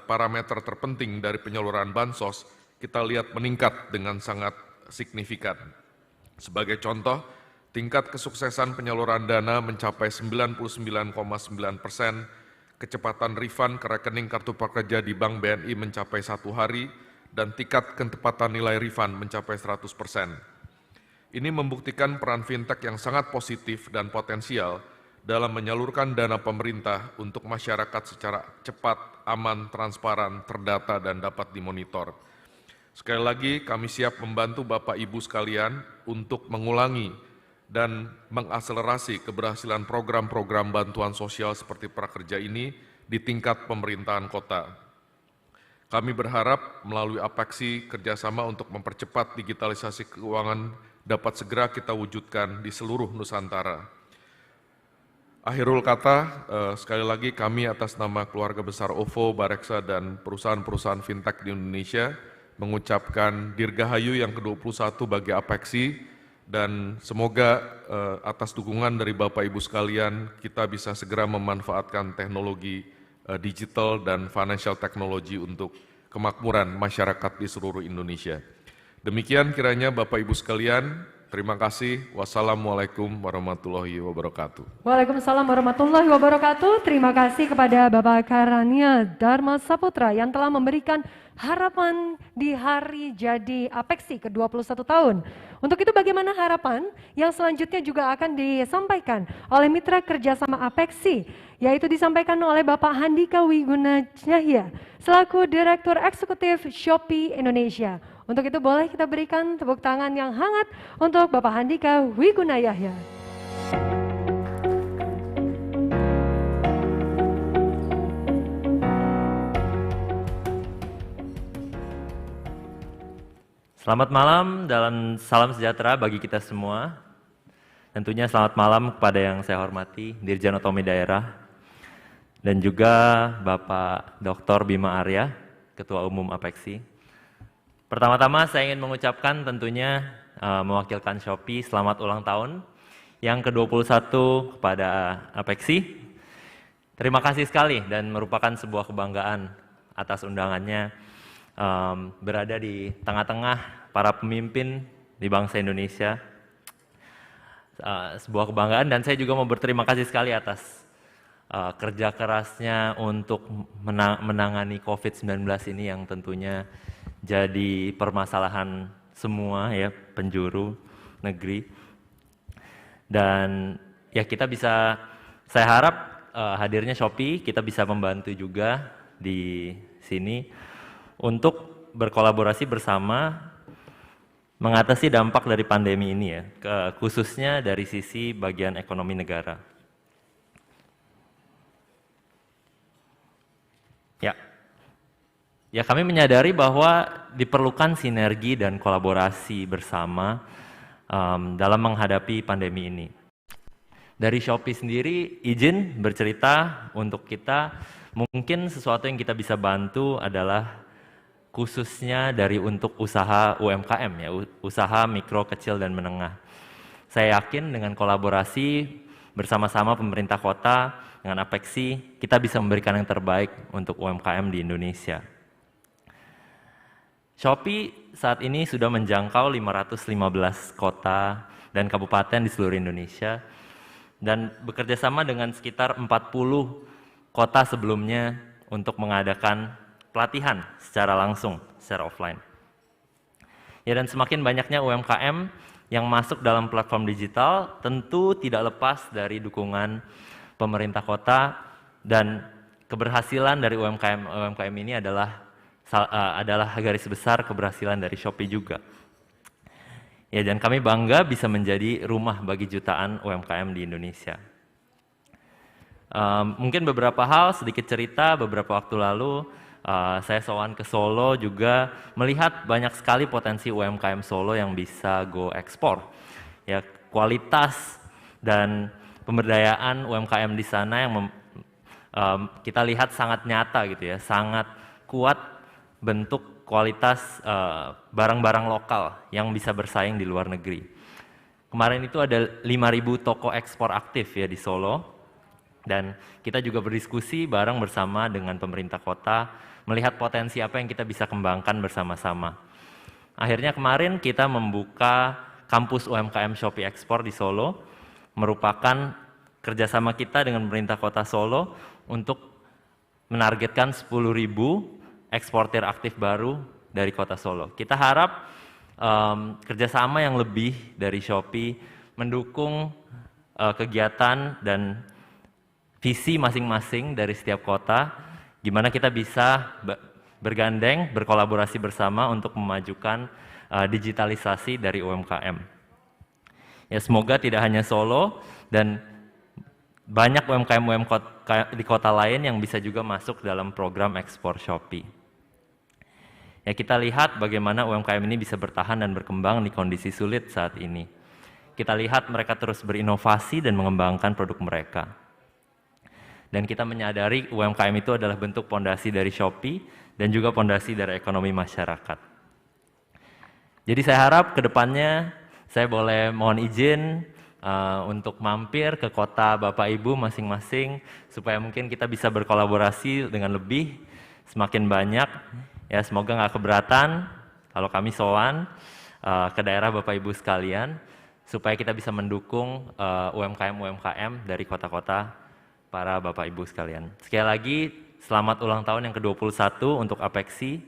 Speaker 8: parameter terpenting dari penyaluran bansos kita lihat meningkat dengan sangat signifikan. Sebagai contoh, tingkat kesuksesan penyaluran dana mencapai 99,9%, kecepatan refund ke rekening kartu prakerja di Bank BNI mencapai 1 hari, dan tingkat ketepatan nilai refund mencapai 100%. Ini membuktikan peran fintech yang sangat positif dan potensial dalam menyalurkan dana pemerintah untuk masyarakat secara cepat, aman, transparan, terdata, dan dapat dimonitor. Sekali lagi, kami siap membantu Bapak Ibu sekalian untuk mengulangi dan mengakselerasi keberhasilan program-program bantuan sosial seperti prakerja ini di tingkat pemerintahan kota. Kami berharap melalui Apexi kerjasama untuk mempercepat digitalisasi keuangan dapat segera kita wujudkan di seluruh Nusantara. Akhirul kata, sekali lagi kami atas nama keluarga besar OVO, Bareksa, dan perusahaan-perusahaan fintech di Indonesia mengucapkan Dirgahayu yang ke-21 bagi Apexi, dan semoga atas dukungan dari Bapak Ibu sekalian kita bisa segera memanfaatkan teknologi digital dan financial technology untuk kemakmuran masyarakat di seluruh Indonesia. Demikian kiranya Bapak Ibu sekalian, Terima kasih. Wassalamualaikum warahmatullahi wabarakatuh.
Speaker 10: Waalaikumsalam warahmatullahi wabarakatuh. Terima kasih kepada Bapak Karania Dharma Saputra yang telah memberikan harapan di hari jadi Apexi ke-21 tahun. Untuk itu bagaimana harapan yang selanjutnya juga akan disampaikan oleh mitra kerjasama Apexi, yaitu disampaikan oleh Bapak Handika Wiguna Cahya selaku Direktur Eksekutif Shopee Indonesia. Untuk itu boleh kita berikan tepuk tangan yang hangat untuk Bapak Handika Wiguna Yahya.
Speaker 15: Selamat malam dan salam sejahtera bagi kita semua. Tentunya selamat malam kepada yang saya hormati Dirjen Otonomi Daerah dan juga Bapak Dr. Bima Arya, Ketua Umum Apexi. Pertama-tama saya ingin mengucapkan tentunya mewakilkan Shopee selamat ulang tahun yang ke-21 kepada Apexi. Terima kasih sekali dan merupakan sebuah kebanggaan atas undangannya berada di tengah-tengah para pemimpin di bangsa Indonesia. Sebuah kebanggaan dan saya juga mau berterima kasih sekali atas kerja kerasnya untuk menangani COVID-19 ini yang tentunya jadi permasalahan semua ya penjuru negeri. Dan ya kita bisa, saya harap hadirnya Shopee kita bisa membantu juga di sini untuk berkolaborasi bersama mengatasi dampak dari pandemi ini ya, khususnya dari sisi bagian ekonomi negara. Ya kami menyadari bahwa diperlukan sinergi dan kolaborasi bersama dalam menghadapi pandemi ini. Dari Shopee sendiri izin bercerita untuk kita, mungkin sesuatu yang kita bisa bantu adalah khususnya dari untuk usaha UMKM ya, usaha mikro, kecil dan menengah. Saya yakin dengan kolaborasi bersama-sama pemerintah kota dengan Apexi, kita bisa memberikan yang terbaik untuk UMKM di Indonesia. Shopee saat ini sudah menjangkau 515 kota dan kabupaten di seluruh Indonesia dan bekerja sama dengan sekitar 40 kota sebelumnya untuk mengadakan pelatihan secara langsung, secara offline. Ya, dan semakin banyaknya UMKM yang masuk dalam platform digital tentu tidak lepas dari dukungan pemerintah kota dan keberhasilan dari UMKM ini adalah garis besar keberhasilan dari Shopee juga. Ya, dan kami bangga bisa menjadi rumah bagi jutaan UMKM di Indonesia. Mungkin beberapa hal, sedikit cerita, beberapa waktu lalu saya sowan ke Solo juga melihat banyak sekali potensi UMKM Solo yang bisa go ekspor. Ya, kualitas dan pemberdayaan UMKM di sana yang kita lihat sangat nyata gitu ya, sangat kuat bentuk kualitas barang-barang lokal yang bisa bersaing di luar negeri. Kemarin itu ada 5.000 toko ekspor aktif ya di Solo, dan kita juga berdiskusi bareng bersama dengan pemerintah kota, melihat potensi apa yang kita bisa kembangkan bersama-sama. Akhirnya kemarin kita membuka kampus UMKM Shopee Ekspor di Solo, merupakan kerjasama kita dengan pemerintah kota Solo untuk menargetkan 10.000 eksportir aktif baru dari kota Solo. Kita harap kerjasama yang lebih dari Shopee mendukung kegiatan dan visi masing-masing dari setiap kota, gimana kita bisa bergandeng, berkolaborasi bersama untuk memajukan digitalisasi dari UMKM. Ya, semoga tidak hanya Solo dan banyak UMKM di kota lain yang bisa juga masuk dalam program ekspor Shopee. Ya, kita lihat bagaimana UMKM ini bisa bertahan dan berkembang di kondisi sulit saat ini. Kita lihat mereka terus berinovasi dan mengembangkan produk mereka. Dan kita menyadari UMKM itu adalah bentuk pondasi dari Shopee dan juga pondasi dari ekonomi masyarakat. Jadi saya harap ke depannya saya boleh mohon izin untuk mampir ke kota Bapak Ibu masing-masing supaya mungkin kita bisa berkolaborasi dengan lebih, semakin banyak. Ya, semoga nggak keberatan kalau kami sowan ke daerah Bapak Ibu sekalian supaya kita bisa mendukung UMKM-UMKM dari kota-kota para Bapak Ibu sekalian. Sekali lagi, selamat ulang tahun yang ke-21 untuk Apexi.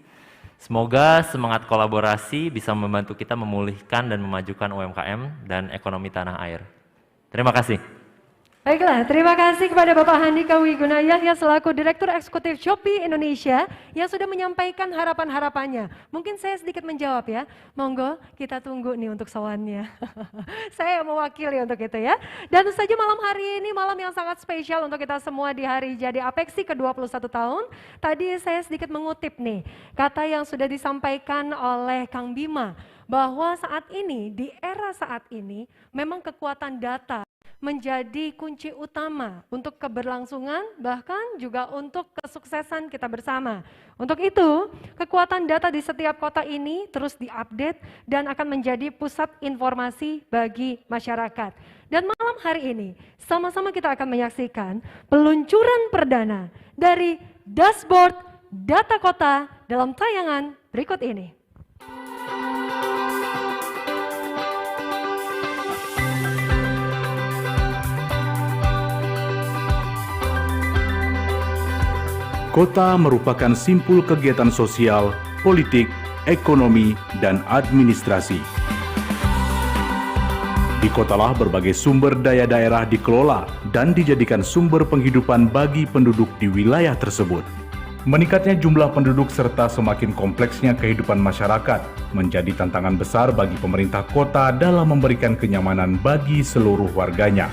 Speaker 15: Semoga semangat kolaborasi bisa membantu kita memulihkan dan memajukan UMKM dan ekonomi tanah air. Terima kasih.
Speaker 10: Baiklah, terima kasih kepada Bapak Handika Wiguna Yahya selaku Direktur Eksekutif Shopee Indonesia yang sudah menyampaikan harapan-harapannya. Mungkin saya sedikit menjawab ya, monggo kita tunggu nih untuk soalnya. Saya mewakili untuk itu ya. Dan tentu saja malam hari ini malam yang sangat spesial untuk kita semua di hari jadi Apexi ke-21 tahun. Tadi saya sedikit mengutip nih, kata yang sudah disampaikan oleh Kang Bima, bahwa saat ini, di era saat ini, memang kekuatan data menjadi kunci utama untuk keberlangsungan bahkan juga untuk kesuksesan kita bersama. Untuk itu, kekuatan data di setiap kota ini terus diupdate dan akan menjadi pusat informasi bagi masyarakat. Dan malam hari ini, sama-sama kita akan menyaksikan peluncuran perdana dari dashboard data kota dalam tayangan berikut ini.
Speaker 23: Kota merupakan simpul kegiatan sosial, politik, ekonomi, dan administrasi. Di kotalah berbagai sumber daya daerah dikelola dan dijadikan sumber penghidupan bagi penduduk di wilayah tersebut. Meningkatnya jumlah penduduk serta semakin kompleksnya kehidupan masyarakat menjadi tantangan besar bagi pemerintah kota dalam memberikan kenyamanan bagi seluruh warganya.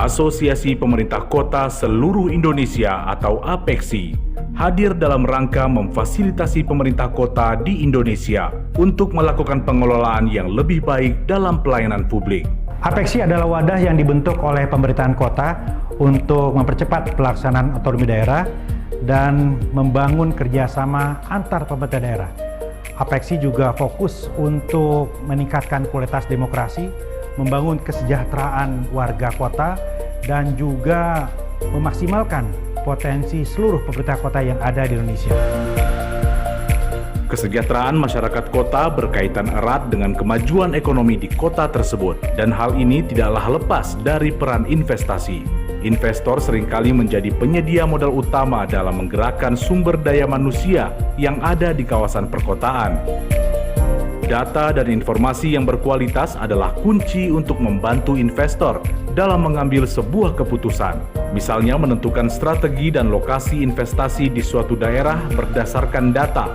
Speaker 23: Asosiasi Pemerintah Kota Seluruh Indonesia atau Apexi hadir dalam rangka memfasilitasi pemerintah kota di Indonesia untuk melakukan pengelolaan yang lebih baik dalam pelayanan publik.
Speaker 12: Apexi adalah wadah yang dibentuk oleh pemerintahan kota untuk mempercepat pelaksanaan otonomi daerah dan membangun kerjasama antar pemerintah daerah. Apexi juga fokus untuk meningkatkan kualitas demokrasi, membangun kesejahteraan warga kota, dan juga memaksimalkan potensi seluruh pemerintah kota yang ada di Indonesia.
Speaker 23: Kesejahteraan masyarakat kota berkaitan erat dengan kemajuan ekonomi di kota tersebut, dan hal ini tidaklah lepas dari peran investasi. Investor seringkali menjadi penyedia modal utama dalam menggerakkan sumber daya manusia yang ada di kawasan perkotaan. Data dan informasi yang berkualitas adalah kunci untuk membantu investor dalam mengambil sebuah keputusan. Misalnya menentukan strategi dan lokasi investasi di suatu daerah berdasarkan data.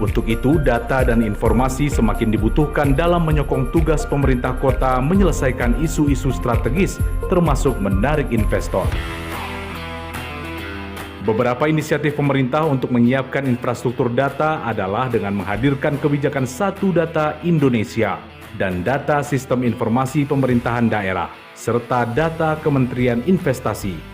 Speaker 23: Untuk itu, data dan informasi semakin dibutuhkan dalam menyokong tugas pemerintah kota menyelesaikan isu-isu strategis, termasuk menarik investor. Beberapa inisiatif pemerintah untuk menyiapkan infrastruktur data adalah dengan menghadirkan kebijakan Satu Data Indonesia dan data sistem informasi pemerintahan daerah, serta data Kementerian Investasi.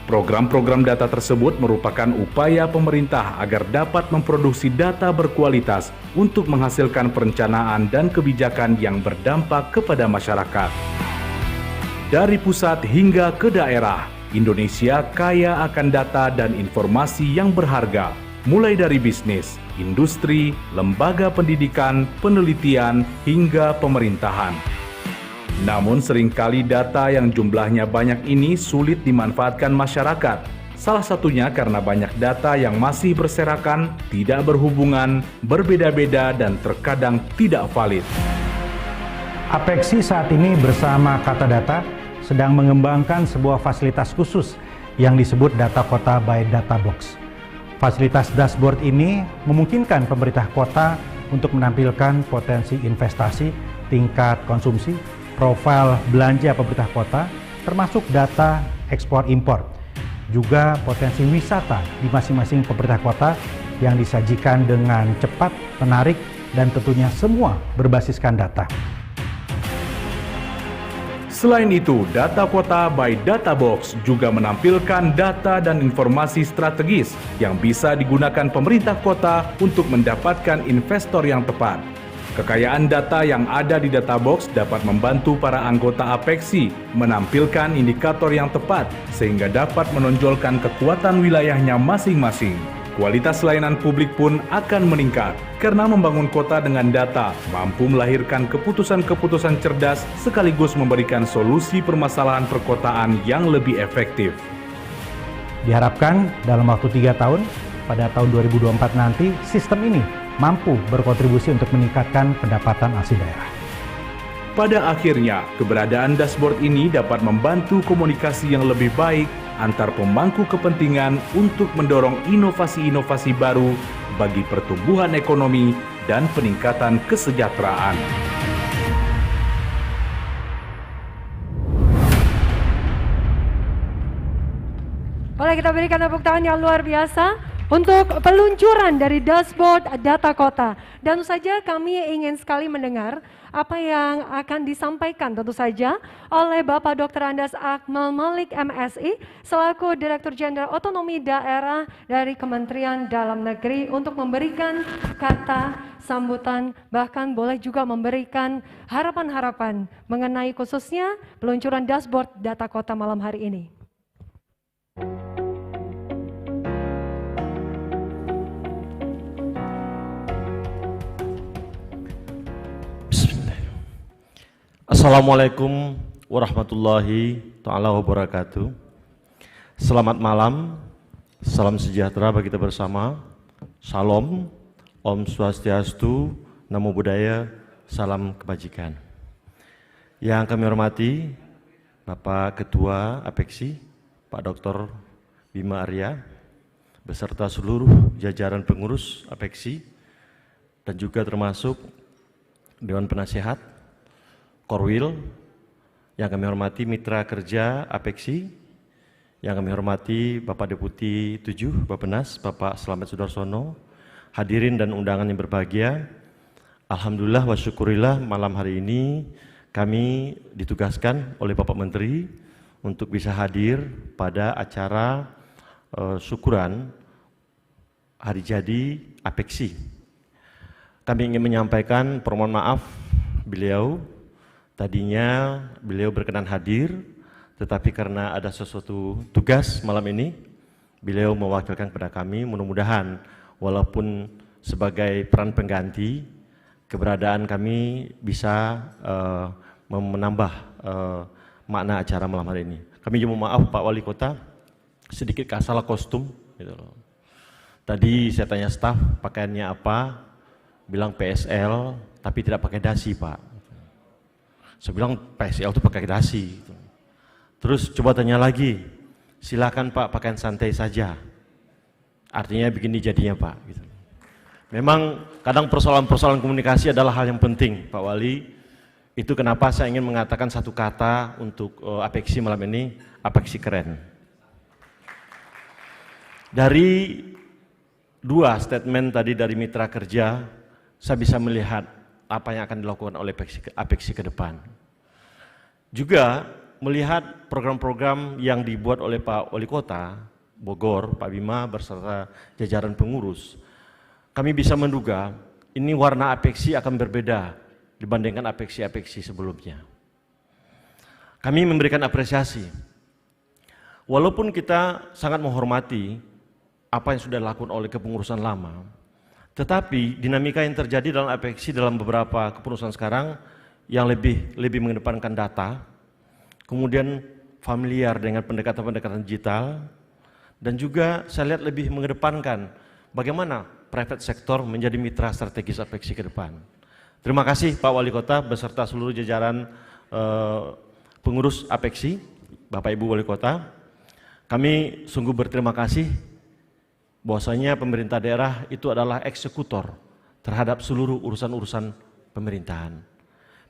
Speaker 23: Program-program data tersebut merupakan upaya pemerintah agar dapat memproduksi data berkualitas untuk menghasilkan perencanaan dan kebijakan yang berdampak kepada masyarakat. Dari pusat hingga ke daerah, Indonesia kaya akan data dan informasi yang berharga, mulai dari bisnis, industri, lembaga pendidikan, penelitian, hingga pemerintahan. Namun seringkali data yang jumlahnya banyak ini sulit dimanfaatkan masyarakat. Salah satunya karena banyak data yang masih berserakan, tidak berhubungan, berbeda-beda, dan terkadang tidak valid.
Speaker 12: Apexi saat ini bersama Kata Data sedang mengembangkan sebuah fasilitas khusus yang disebut Data Kota by Databox. Fasilitas dashboard ini memungkinkan pemerintah kota untuk menampilkan potensi investasi, tingkat konsumsi, profil belanja pemerintah kota, termasuk data ekspor-impor, juga potensi wisata di masing-masing pemerintah kota yang disajikan dengan cepat, menarik, dan tentunya semua berbasiskan data.
Speaker 23: Selain itu, Data Kota by Databox juga menampilkan data dan informasi strategis yang bisa digunakan pemerintah kota untuk mendapatkan investor yang tepat. Kekayaan data yang ada di Databox dapat membantu para anggota Apexi menampilkan indikator yang tepat sehingga dapat menonjolkan kekuatan wilayahnya masing-masing. Kualitas layanan publik pun akan meningkat karena membangun kota dengan data mampu melahirkan keputusan-keputusan cerdas sekaligus memberikan solusi permasalahan perkotaan yang lebih efektif.
Speaker 12: Diharapkan dalam waktu 3 tahun, pada tahun 2024 nanti, sistem ini mampu berkontribusi untuk meningkatkan pendapatan asli daerah.
Speaker 23: Pada akhirnya, keberadaan dashboard ini dapat membantu komunikasi yang lebih baik antar pemangku kepentingan untuk mendorong inovasi-inovasi baru bagi pertumbuhan ekonomi dan peningkatan kesejahteraan.
Speaker 10: Boleh kita berikan tepuk tangan yang luar biasa untuk peluncuran dari dashboard data kota. Dan tentu saja kami ingin sekali mendengar apa yang akan disampaikan tentu saja oleh Bapak Dr. Andes Akmal Malik MSI selaku Direktur Jenderal Otonomi Daerah dari Kementerian Dalam Negeri untuk memberikan kata sambutan, bahkan boleh juga memberikan harapan-harapan mengenai khususnya peluncuran dashboard data kota malam hari ini.
Speaker 16: Assalamualaikum warahmatullahi ta'ala wabarakatuh. Selamat malam, salam sejahtera bagi kita bersama. Salam, Om Swastiastu, Namo Buddhaya, salam kebajikan. Yang kami hormati Bapak Ketua APEKSI, Pak Dr. Bima Arya, beserta seluruh jajaran pengurus APEKSI, dan juga termasuk Dewan Penasehat, Korwil, yang kami hormati Mitra Kerja APEKSI, yang kami hormati Bapak Deputi 7 Bappenas, Bapak Slamet Sudarsono, hadirin dan undangan yang berbahagia. Alhamdulillah wa syukurillah malam hari ini kami ditugaskan oleh Bapak Menteri untuk bisa hadir pada acara syukuran hari jadi APEKSI. Kami ingin menyampaikan permohonan maaf beliau. Tadinya beliau berkenan hadir, tetapi karena ada sesuatu tugas malam ini, beliau mewakilkan kepada kami. Mudah-mudahan walaupun sebagai peran pengganti, keberadaan kami bisa menambah makna acara malam hari ini. Kami juga maaf Pak Wali Kota, sedikit salah kostum. Gitu loh. Tadi saya tanya staf pakaiannya apa, bilang PSL, tapi tidak pakai dasi Pak. Saya bilang PSL itu pakai dasi. Terus coba tanya lagi, silakan Pak pakaian santai saja. Artinya begini jadinya Pak. Gitu. Memang kadang persoalan-persoalan komunikasi adalah hal yang penting Pak Wali. Itu kenapa saya ingin mengatakan satu kata untuk APEKSI malam ini, APEKSI keren. Dari dua statement tadi dari mitra kerja, saya bisa melihat apa yang akan dilakukan oleh APEKSI ke depan. Juga melihat program-program yang dibuat oleh Pak Wali Kota Bogor, Pak Bima beserta jajaran pengurus, kami bisa menduga ini warna APEKSI akan berbeda dibandingkan APEKSI sebelumnya. Kami memberikan apresiasi. Walaupun kita sangat menghormati apa yang sudah dilakukan oleh kepengurusan lama, tetapi dinamika yang terjadi dalam APEKSI dalam beberapa kepengurusan sekarang yang lebih mengedepankan data, kemudian familiar dengan pendekatan-pendekatan digital, dan juga saya lihat lebih mengedepankan bagaimana private sector menjadi mitra strategis APEKSI ke depan. Terima kasih Pak Wali Kota beserta seluruh jajaran pengurus APEKSI, Bapak Ibu Wali Kota. Kami sungguh berterima kasih bahwasanya pemerintah daerah itu adalah eksekutor terhadap seluruh urusan-urusan pemerintahan.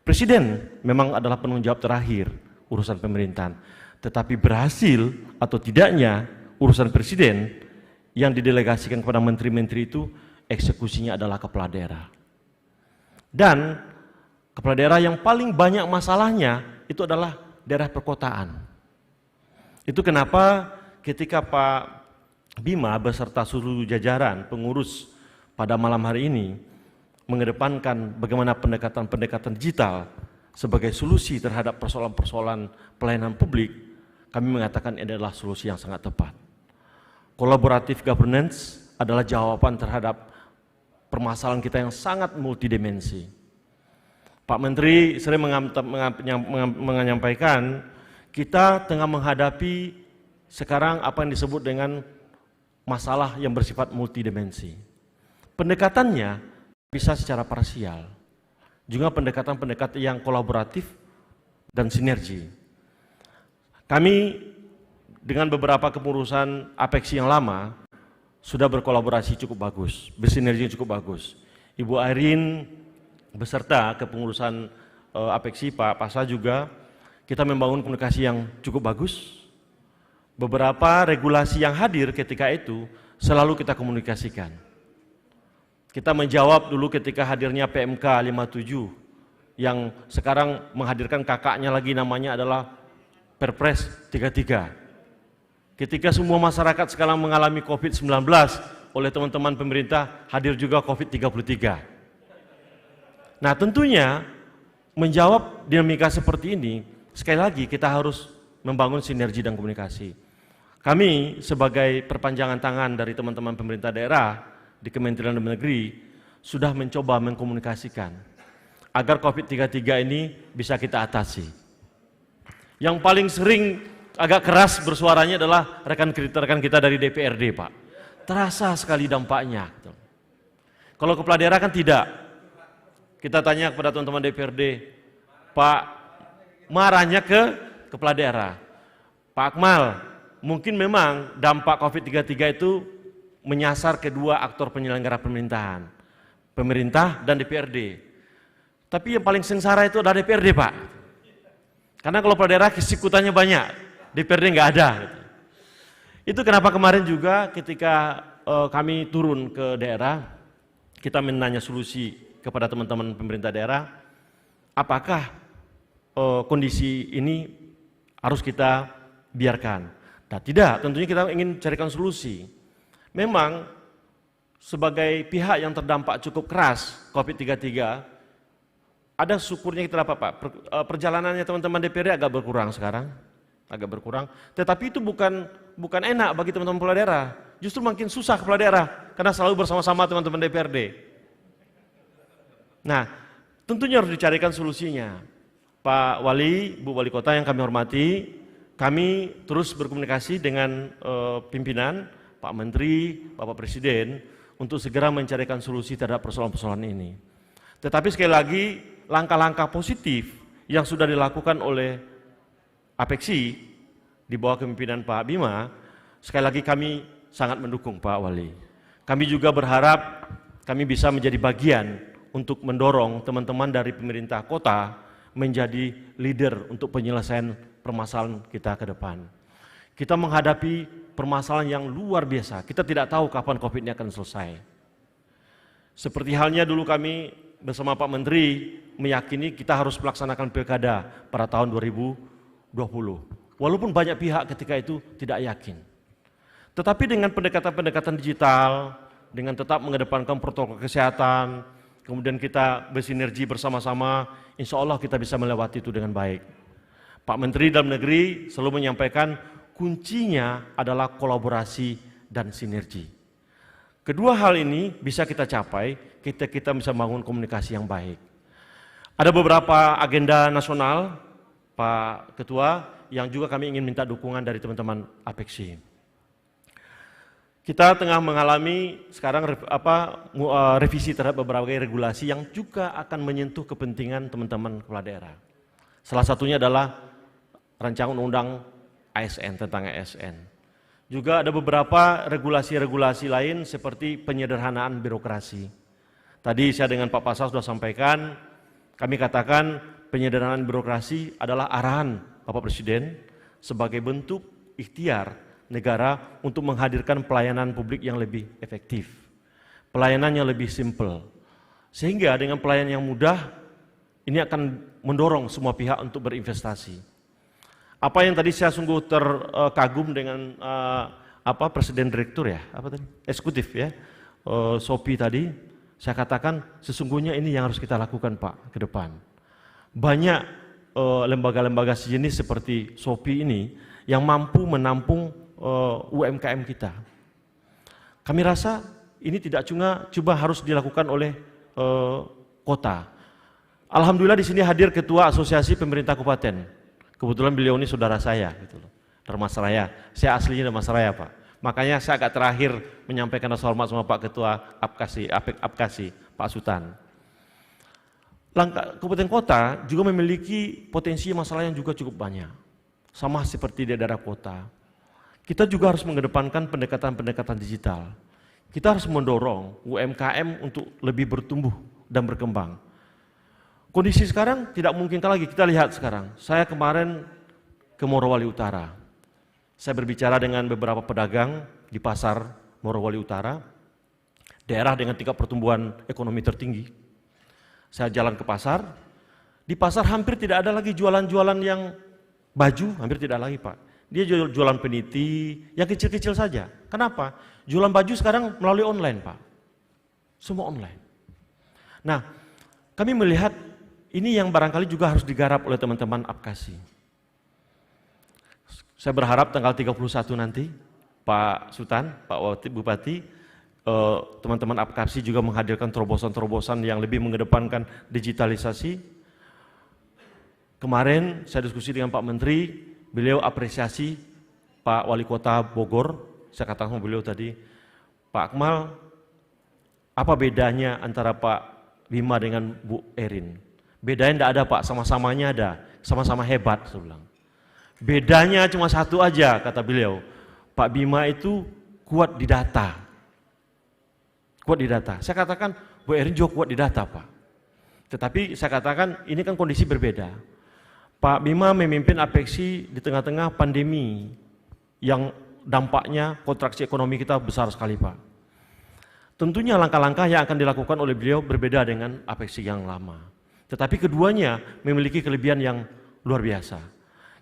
Speaker 16: Presiden memang adalah penanggung jawab terakhir urusan pemerintahan, tetapi berhasil atau tidaknya urusan presiden yang didelegasikan kepada menteri-menteri itu eksekusinya adalah kepala daerah. Dan kepala daerah yang paling banyak masalahnya itu adalah daerah perkotaan. Itu kenapa ketika Pak Bima beserta seluruh jajaran pengurus pada malam hari ini mengedepankan bagaimana pendekatan-pendekatan digital sebagai solusi terhadap persoalan-persoalan pelayanan publik, kami mengatakan ini adalah solusi yang sangat tepat. Collaborative governance adalah jawaban terhadap permasalahan kita yang sangat multidimensi. Pak Menteri sering menyampaikan kita tengah menghadapi sekarang apa yang disebut dengan masalah yang bersifat multidimensi. Pendekatannya bisa secara parsial, juga pendekatan-pendekatan yang kolaboratif dan sinergi. Kami dengan beberapa kepengurusan APEXI yang lama sudah berkolaborasi cukup bagus, bersinergi cukup bagus. Ibu Airin beserta kepengurusan APEXI, Pak Pasa juga, kita membangun komunikasi yang cukup bagus. Beberapa regulasi yang hadir ketika itu selalu kita komunikasikan. Kita menjawab dulu ketika hadirnya PMK 57 yang sekarang menghadirkan kakaknya lagi, namanya adalah Perpres 33. Ketika semua masyarakat sekarang mengalami COVID-19, oleh teman-teman pemerintah hadir juga COVID-33. Nah tentunya menjawab dinamika seperti ini, sekali lagi kita harus membangun sinergi dan komunikasi. Kami sebagai perpanjangan tangan dari teman-teman pemerintah daerah di Kementerian Dalam Negeri sudah mencoba mengkomunikasikan agar COVID-33 ini bisa kita atasi. Yang paling sering agak keras bersuaranya adalah rekan kita dari DPRD, Pak. Terasa sekali dampaknya. Kalau kepala daerah kan tidak. Kita tanya kepada teman-teman DPRD, Pak, marahnya ke kepala daerah. Pak Akmal, mungkin memang dampak COVID-33 itu menyasar kedua aktor penyelenggara pemerintahan, pemerintah dan DPRD. Tapi yang paling sengsara itu adalah DPRD, Pak. Karena kalau kepala daerah kesikutannya banyak, DPRD nggak ada. Itu kenapa kemarin juga ketika kami turun ke daerah, kita menanya solusi kepada teman-teman pemerintah daerah, apakah kondisi ini harus kita biarkan? Nah, tidak, tentunya kita ingin carikan solusi. Memang sebagai pihak yang terdampak cukup keras COVID-33, ada syukurnya kita dapat, Pak. Perjalanannya teman-teman DPRD agak berkurang sekarang, Tetapi itu bukan enak bagi teman-teman kepala daerah. Justru makin susah kepala daerah karena selalu bersama-sama teman-teman DPRD. Nah, tentunya harus dicarikan solusinya. Pak Wali, Bu Wali Kota yang kami hormati, kami terus berkomunikasi dengan pimpinan, Pak Menteri, Bapak Presiden, untuk segera mencarikan solusi terhadap persoalan-persoalan ini. Tetapi sekali lagi, langkah-langkah positif yang sudah dilakukan oleh APEXI di bawah kepemimpinan Pak Bima, sekali lagi kami sangat mendukung Pak Wali. Kami juga berharap kami bisa menjadi bagian untuk mendorong teman-teman dari pemerintah kota menjadi leader untuk penyelesaian permasalahan kita ke depan. Kita menghadapi permasalahan yang luar biasa, kita tidak tahu kapan COVID ini akan selesai. Seperti halnya dulu kami bersama Pak Menteri meyakini kita harus melaksanakan pilkada pada tahun 2020. Walaupun banyak pihak ketika itu tidak yakin. Tetapi dengan pendekatan-pendekatan digital, dengan tetap mengedepankan protokol kesehatan, kemudian kita bersinergi bersama-sama, insya Allah kita bisa melewati itu dengan baik. Pak Menteri Dalam Negeri selalu menyampaikan kuncinya adalah kolaborasi dan sinergi. Kedua hal ini bisa kita capai, kita bisa membangun komunikasi yang baik. Ada beberapa agenda nasional, Pak Ketua, yang juga kami ingin minta dukungan dari teman-teman APEXI. Kita tengah mengalami sekarang revisi terhadap beberapa regulasi yang juga akan menyentuh kepentingan teman-teman kepala daerah. Salah satunya adalah rancangan undang ASN, tentang ASN. Juga ada beberapa regulasi-regulasi lain seperti penyederhanaan birokrasi. Tadi saya dengan Pak Pasal sudah sampaikan, kami katakan penyederhanaan birokrasi adalah arahan Bapak Presiden sebagai bentuk ikhtiar negara untuk menghadirkan pelayanan publik yang lebih efektif, pelayanan yang lebih simple. Sehingga dengan pelayanan yang mudah, ini akan mendorong semua pihak untuk berinvestasi. Apa yang tadi saya sungguh terkagum dengan Presiden Direktur ya, eksekutif ya, Sophie tadi, saya katakan sesungguhnya ini yang harus kita lakukan Pak ke depan. Banyak lembaga-lembaga sejenis seperti Sophie ini yang mampu menampung UMKM kita. Kami rasa ini tidak cuma harus dilakukan oleh kota. Alhamdulillah di sini hadir Ketua Asosiasi Pemerintah Kabupaten. Kebetulan beliau ini saudara saya, gitu loh. Darmasraya. Saya aslinya Darmasraya, Pak. Makanya saya agak terakhir menyampaikan rasa hormat sama Pak Ketua Apkasi, Pak Sultan. Kabupaten kota juga memiliki potensi masalah yang juga cukup banyak. Sama seperti di daerah kota. Kita juga harus mengedepankan pendekatan-pendekatan digital. Kita harus mendorong UMKM untuk lebih bertumbuh dan berkembang. Kondisi sekarang tidak mungkin lagi, kita lihat sekarang. Saya kemarin ke Morowali Utara. Saya berbicara dengan beberapa pedagang di pasar Morowali Utara, daerah dengan tingkat pertumbuhan ekonomi tertinggi. Saya jalan ke pasar, di pasar hampir tidak ada lagi jualan-jualan yang baju, hampir tidak lagi, Pak. Dia jualan peniti, yang kecil-kecil saja. Kenapa? Jualan baju sekarang melalui online, Pak. Semua online. Nah, kami melihat ini yang barangkali juga harus digarap oleh teman-teman Apkasi. Saya berharap tanggal 31 nanti, Pak Sultan, Pak Bupati, teman-teman Apkasi juga menghadirkan terobosan-terobosan yang lebih mengedepankan digitalisasi. Kemarin saya diskusi dengan Pak Menteri, beliau apresiasi Pak Wali Kota Bogor, saya katakan sama beliau tadi, Pak Akmal, apa bedanya antara Pak Bima dengan Bu Erin? Bedanya tidak ada, Pak, sama-samanya ada, sama-sama hebat, saya bilang. Bedanya cuma satu aja, kata beliau, Pak Bima itu kuat di data. Kuat di data. Saya katakan, Bu Erin juga kuat di data, Pak. Tetapi saya katakan, ini kan kondisi berbeda. Pak Bima memimpin Apexi di tengah-tengah pandemi yang dampaknya kontraksi ekonomi kita besar sekali, Pak. Tentunya langkah-langkah yang akan dilakukan oleh beliau berbeda dengan Apexi yang lama. Tetapi keduanya memiliki kelebihan yang luar biasa.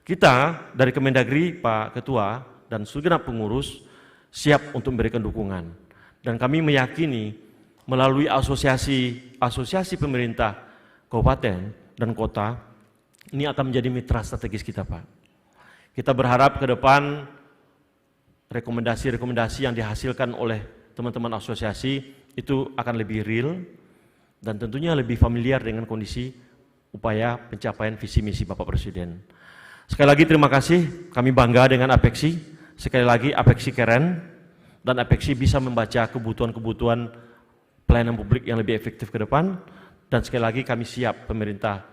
Speaker 16: Kita dari Kemendagri, Pak Ketua, dan segenap pengurus siap untuk memberikan dukungan. Dan kami meyakini melalui asosiasi pemerintah kabupaten dan kota, ini akan menjadi mitra strategis kita, Pak. Kita berharap ke depan rekomendasi-rekomendasi yang dihasilkan oleh teman-teman asosiasi itu akan lebih real dan tentunya lebih familiar dengan kondisi upaya pencapaian visi misi Bapak Presiden. Sekali lagi terima kasih, kami bangga dengan Apexi. Sekali lagi Apexi keren dan Apexi bisa membaca kebutuhan-kebutuhan pelayanan publik yang lebih efektif ke depan. Dan sekali lagi kami siap pemerintah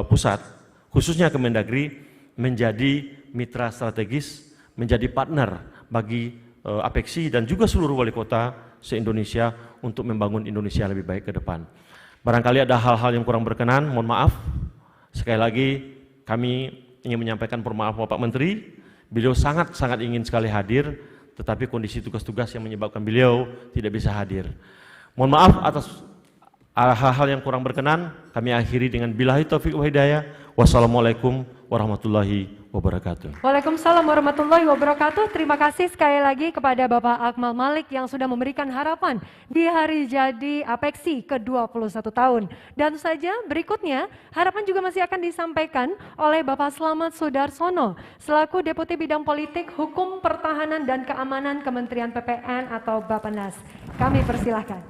Speaker 16: pusat, khususnya Kemendagri, menjadi mitra strategis, menjadi partner bagi Apexi dan juga seluruh wali kota se-Indonesia untuk membangun Indonesia lebih baik ke depan. Barangkali ada hal-hal yang kurang berkenan, mohon maaf. Sekali lagi kami ingin menyampaikan permohonan Bapak Menteri, beliau sangat-sangat ingin sekali hadir, tetapi kondisi tugas-tugas yang menyebabkan beliau tidak bisa hadir. Mohon maaf atas hal-hal yang kurang berkenan, kami akhiri dengan billahi taufiq wa hidayah. Wassalamualaikum warahmatullahi wabarakatuh.
Speaker 10: Waalaikumsalam warahmatullahi wabarakatuh. Terima kasih sekali lagi kepada Bapak Akmal Malik yang sudah memberikan harapan di hari jadi Apexi ke-21 tahun. Dan saja berikutnya harapan juga masih akan disampaikan oleh Bapak Slamet Sudarsono selaku Deputi Bidang Politik, Hukum, Pertahanan dan Keamanan Kementerian PPN atau Bappenas. Kami persilahkan.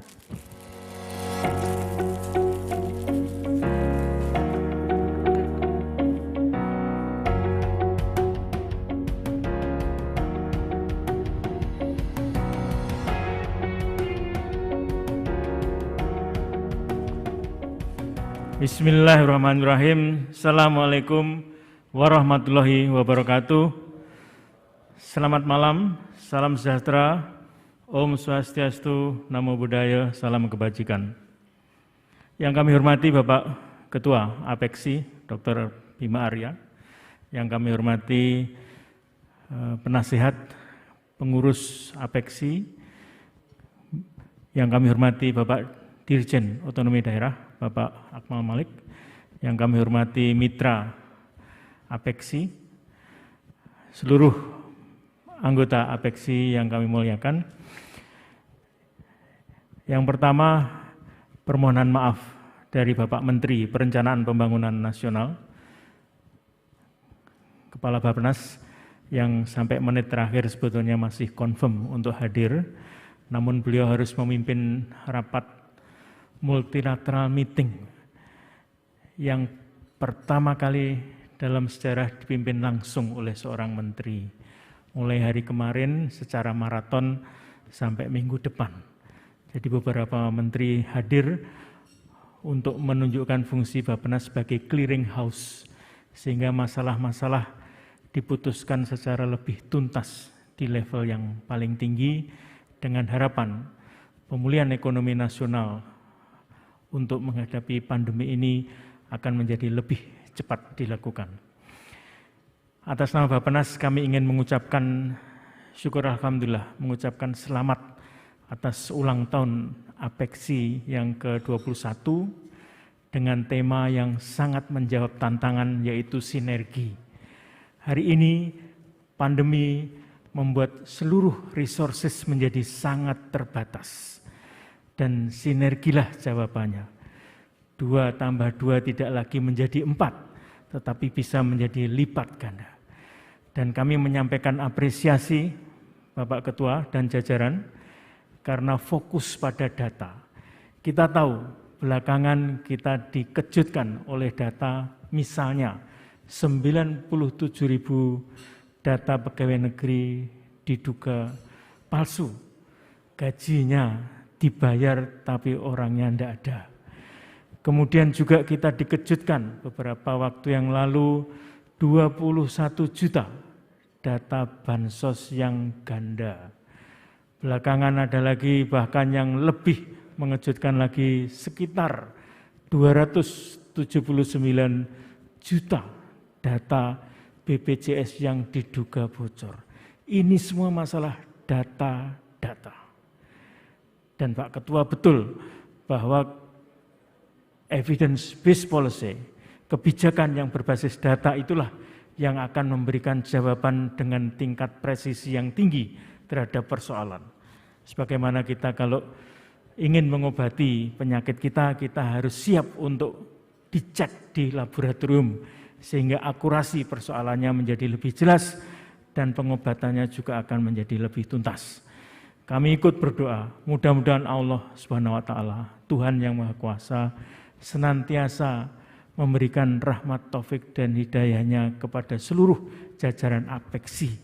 Speaker 1: Bismillahirrahmanirrahim. Assalamualaikum warahmatullahi wabarakatuh. Selamat malam, salam sejahtera, Om Swastiastu, Namo Buddhaya, salam kebajikan. Yang kami hormati Bapak Ketua Apexi, Dr. Bima Arya. Yang kami hormati penasihat pengurus Apexi. Yang kami hormati Bapak Dirjen Otonomi Daerah, Bapak Akmal Malik, yang kami hormati mitra Apexi, seluruh anggota Apexi yang kami muliakan. Yang pertama, permohonan maaf dari Bapak Menteri Perencanaan Pembangunan Nasional, Kepala Bappenas, yang sampai menit terakhir sebetulnya masih confirm untuk hadir, namun beliau harus memimpin rapat multilateral meeting yang pertama kali dalam sejarah dipimpin langsung oleh seorang menteri. Mulai hari kemarin secara maraton sampai minggu depan. Jadi beberapa menteri hadir untuk menunjukkan fungsi Bappenas sebagai clearing house, sehingga masalah-masalah diputuskan secara lebih tuntas di level yang paling tinggi dengan harapan pemulihan ekonomi nasional untuk menghadapi pandemi ini akan menjadi lebih cepat dilakukan. Atas nama Bappenas kami ingin mengucapkan syukur alhamdulillah, mengucapkan selamat atas ulang tahun APEXI yang ke-21 dengan tema yang sangat menjawab tantangan, yaitu sinergi. Hari ini pandemi membuat seluruh resources menjadi sangat terbatas. Dan sinergilah jawabannya. 2 tambah 2 tidak lagi menjadi 4, tetapi bisa menjadi lipat ganda. Dan kami menyampaikan apresiasi Bapak Ketua dan jajaran karena fokus pada data. Kita tahu belakangan kita dikejutkan oleh data, misalnya 97.000 data pegawai negeri diduga palsu. Gajinya dibayar tapi orangnya tidak ada. Kemudian juga kita dikejutkan beberapa waktu yang lalu 21 juta data bansos yang ganda. Belakangan ada lagi bahkan yang lebih mengejutkan lagi sekitar 279 juta data BPJS yang diduga bocor. Ini semua masalah data. Dan Pak Ketua betul bahwa evidence-based policy, kebijakan yang berbasis data itulah yang akan memberikan jawaban dengan tingkat presisi yang tinggi terhadap persoalan. Sebagaimana kita kalau ingin mengobati penyakit kita harus siap untuk dicek di laboratorium, sehingga akurasi persoalannya menjadi lebih jelas dan pengobatannya juga akan menjadi lebih tuntas. Kami ikut berdoa, mudah-mudahan Allah Subhanahu wa taala, Tuhan yang Maha Kuasa, senantiasa memberikan rahmat taufik dan hidayahnya kepada seluruh jajaran APEXI.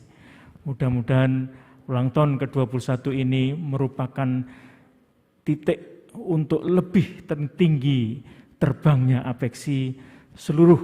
Speaker 1: Mudah-mudahan ulang tahun ke-21 ini merupakan titik untuk lebih tinggi terbangnya APEXI seluruh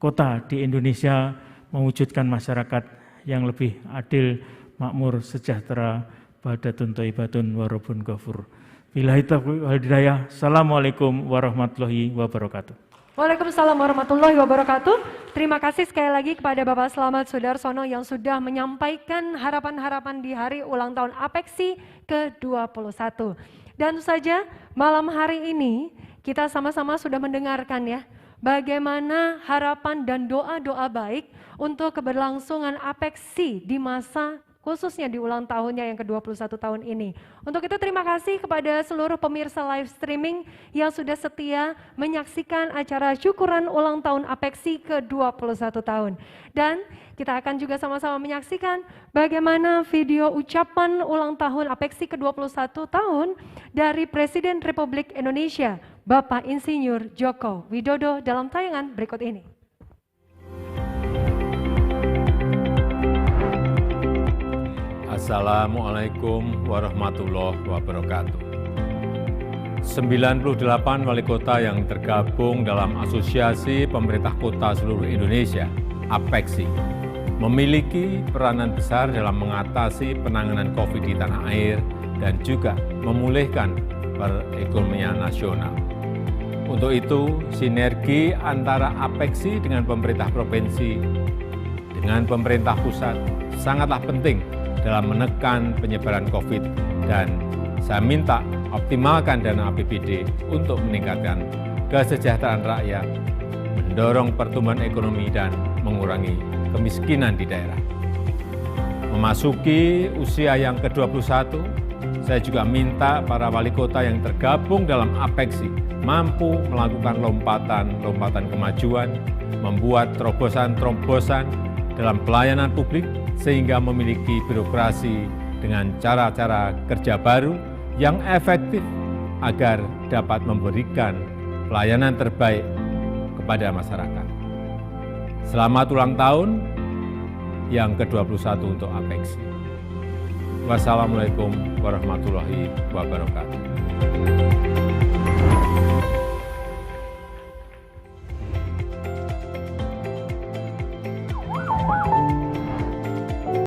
Speaker 1: kota di Indonesia, mewujudkan masyarakat yang lebih adil, makmur, sejahtera, bahadatun thayyibatun warabun ghafur. Billahi taufiq wal hidayah. Assalamualaikum warahmatullahi wabarakatuh.
Speaker 10: Waalaikumsalam warahmatullahi wabarakatuh. Terima kasih sekali lagi kepada Bapak Slamet Sudarsono yang sudah menyampaikan harapan-harapan di hari ulang tahun APEXI ke-21. Dan tentu saja malam hari ini kita sama-sama sudah mendengarkan ya, bagaimana harapan dan doa-doa baik untuk keberlangsungan APEXI di masa khususnya di ulang tahunnya yang ke-21 tahun ini. Untuk itu terima kasih kepada seluruh pemirsa live streaming yang sudah setia menyaksikan acara syukuran ulang tahun APEXI ke-21 tahun. Dan kita akan juga sama-sama menyaksikan bagaimana video ucapan ulang tahun APEXI ke-21 tahun dari Presiden Republik Indonesia, Bapak Insinyur Joko Widodo dalam tayangan berikut ini.
Speaker 2: Assalamualaikum warahmatullahi wabarakatuh. 98 wali kota yang tergabung dalam Asosiasi Pemerintah Kota Seluruh Indonesia, APEXI, memiliki peranan besar dalam mengatasi penanganan COVID di tanah air dan juga memulihkan perekonomian nasional. Untuk itu, sinergi antara APEXI dengan pemerintah provinsi, dengan pemerintah pusat sangatlah penting dalam menekan penyebaran COVID, dan saya minta optimalkan dana APBD untuk meningkatkan kesejahteraan rakyat, mendorong pertumbuhan ekonomi dan mengurangi kemiskinan di daerah. Memasuki usia yang ke-21, saya juga minta para wali kota yang tergabung dalam APEXI mampu melakukan lompatan kemajuan, membuat terobosan-terobosan dalam pelayanan publik sehingga memiliki birokrasi dengan cara-cara kerja baru yang efektif agar dapat memberikan pelayanan terbaik kepada masyarakat. Selamat ulang tahun yang ke-21 untuk Apexi. Wassalamualaikum warahmatullahi wabarakatuh.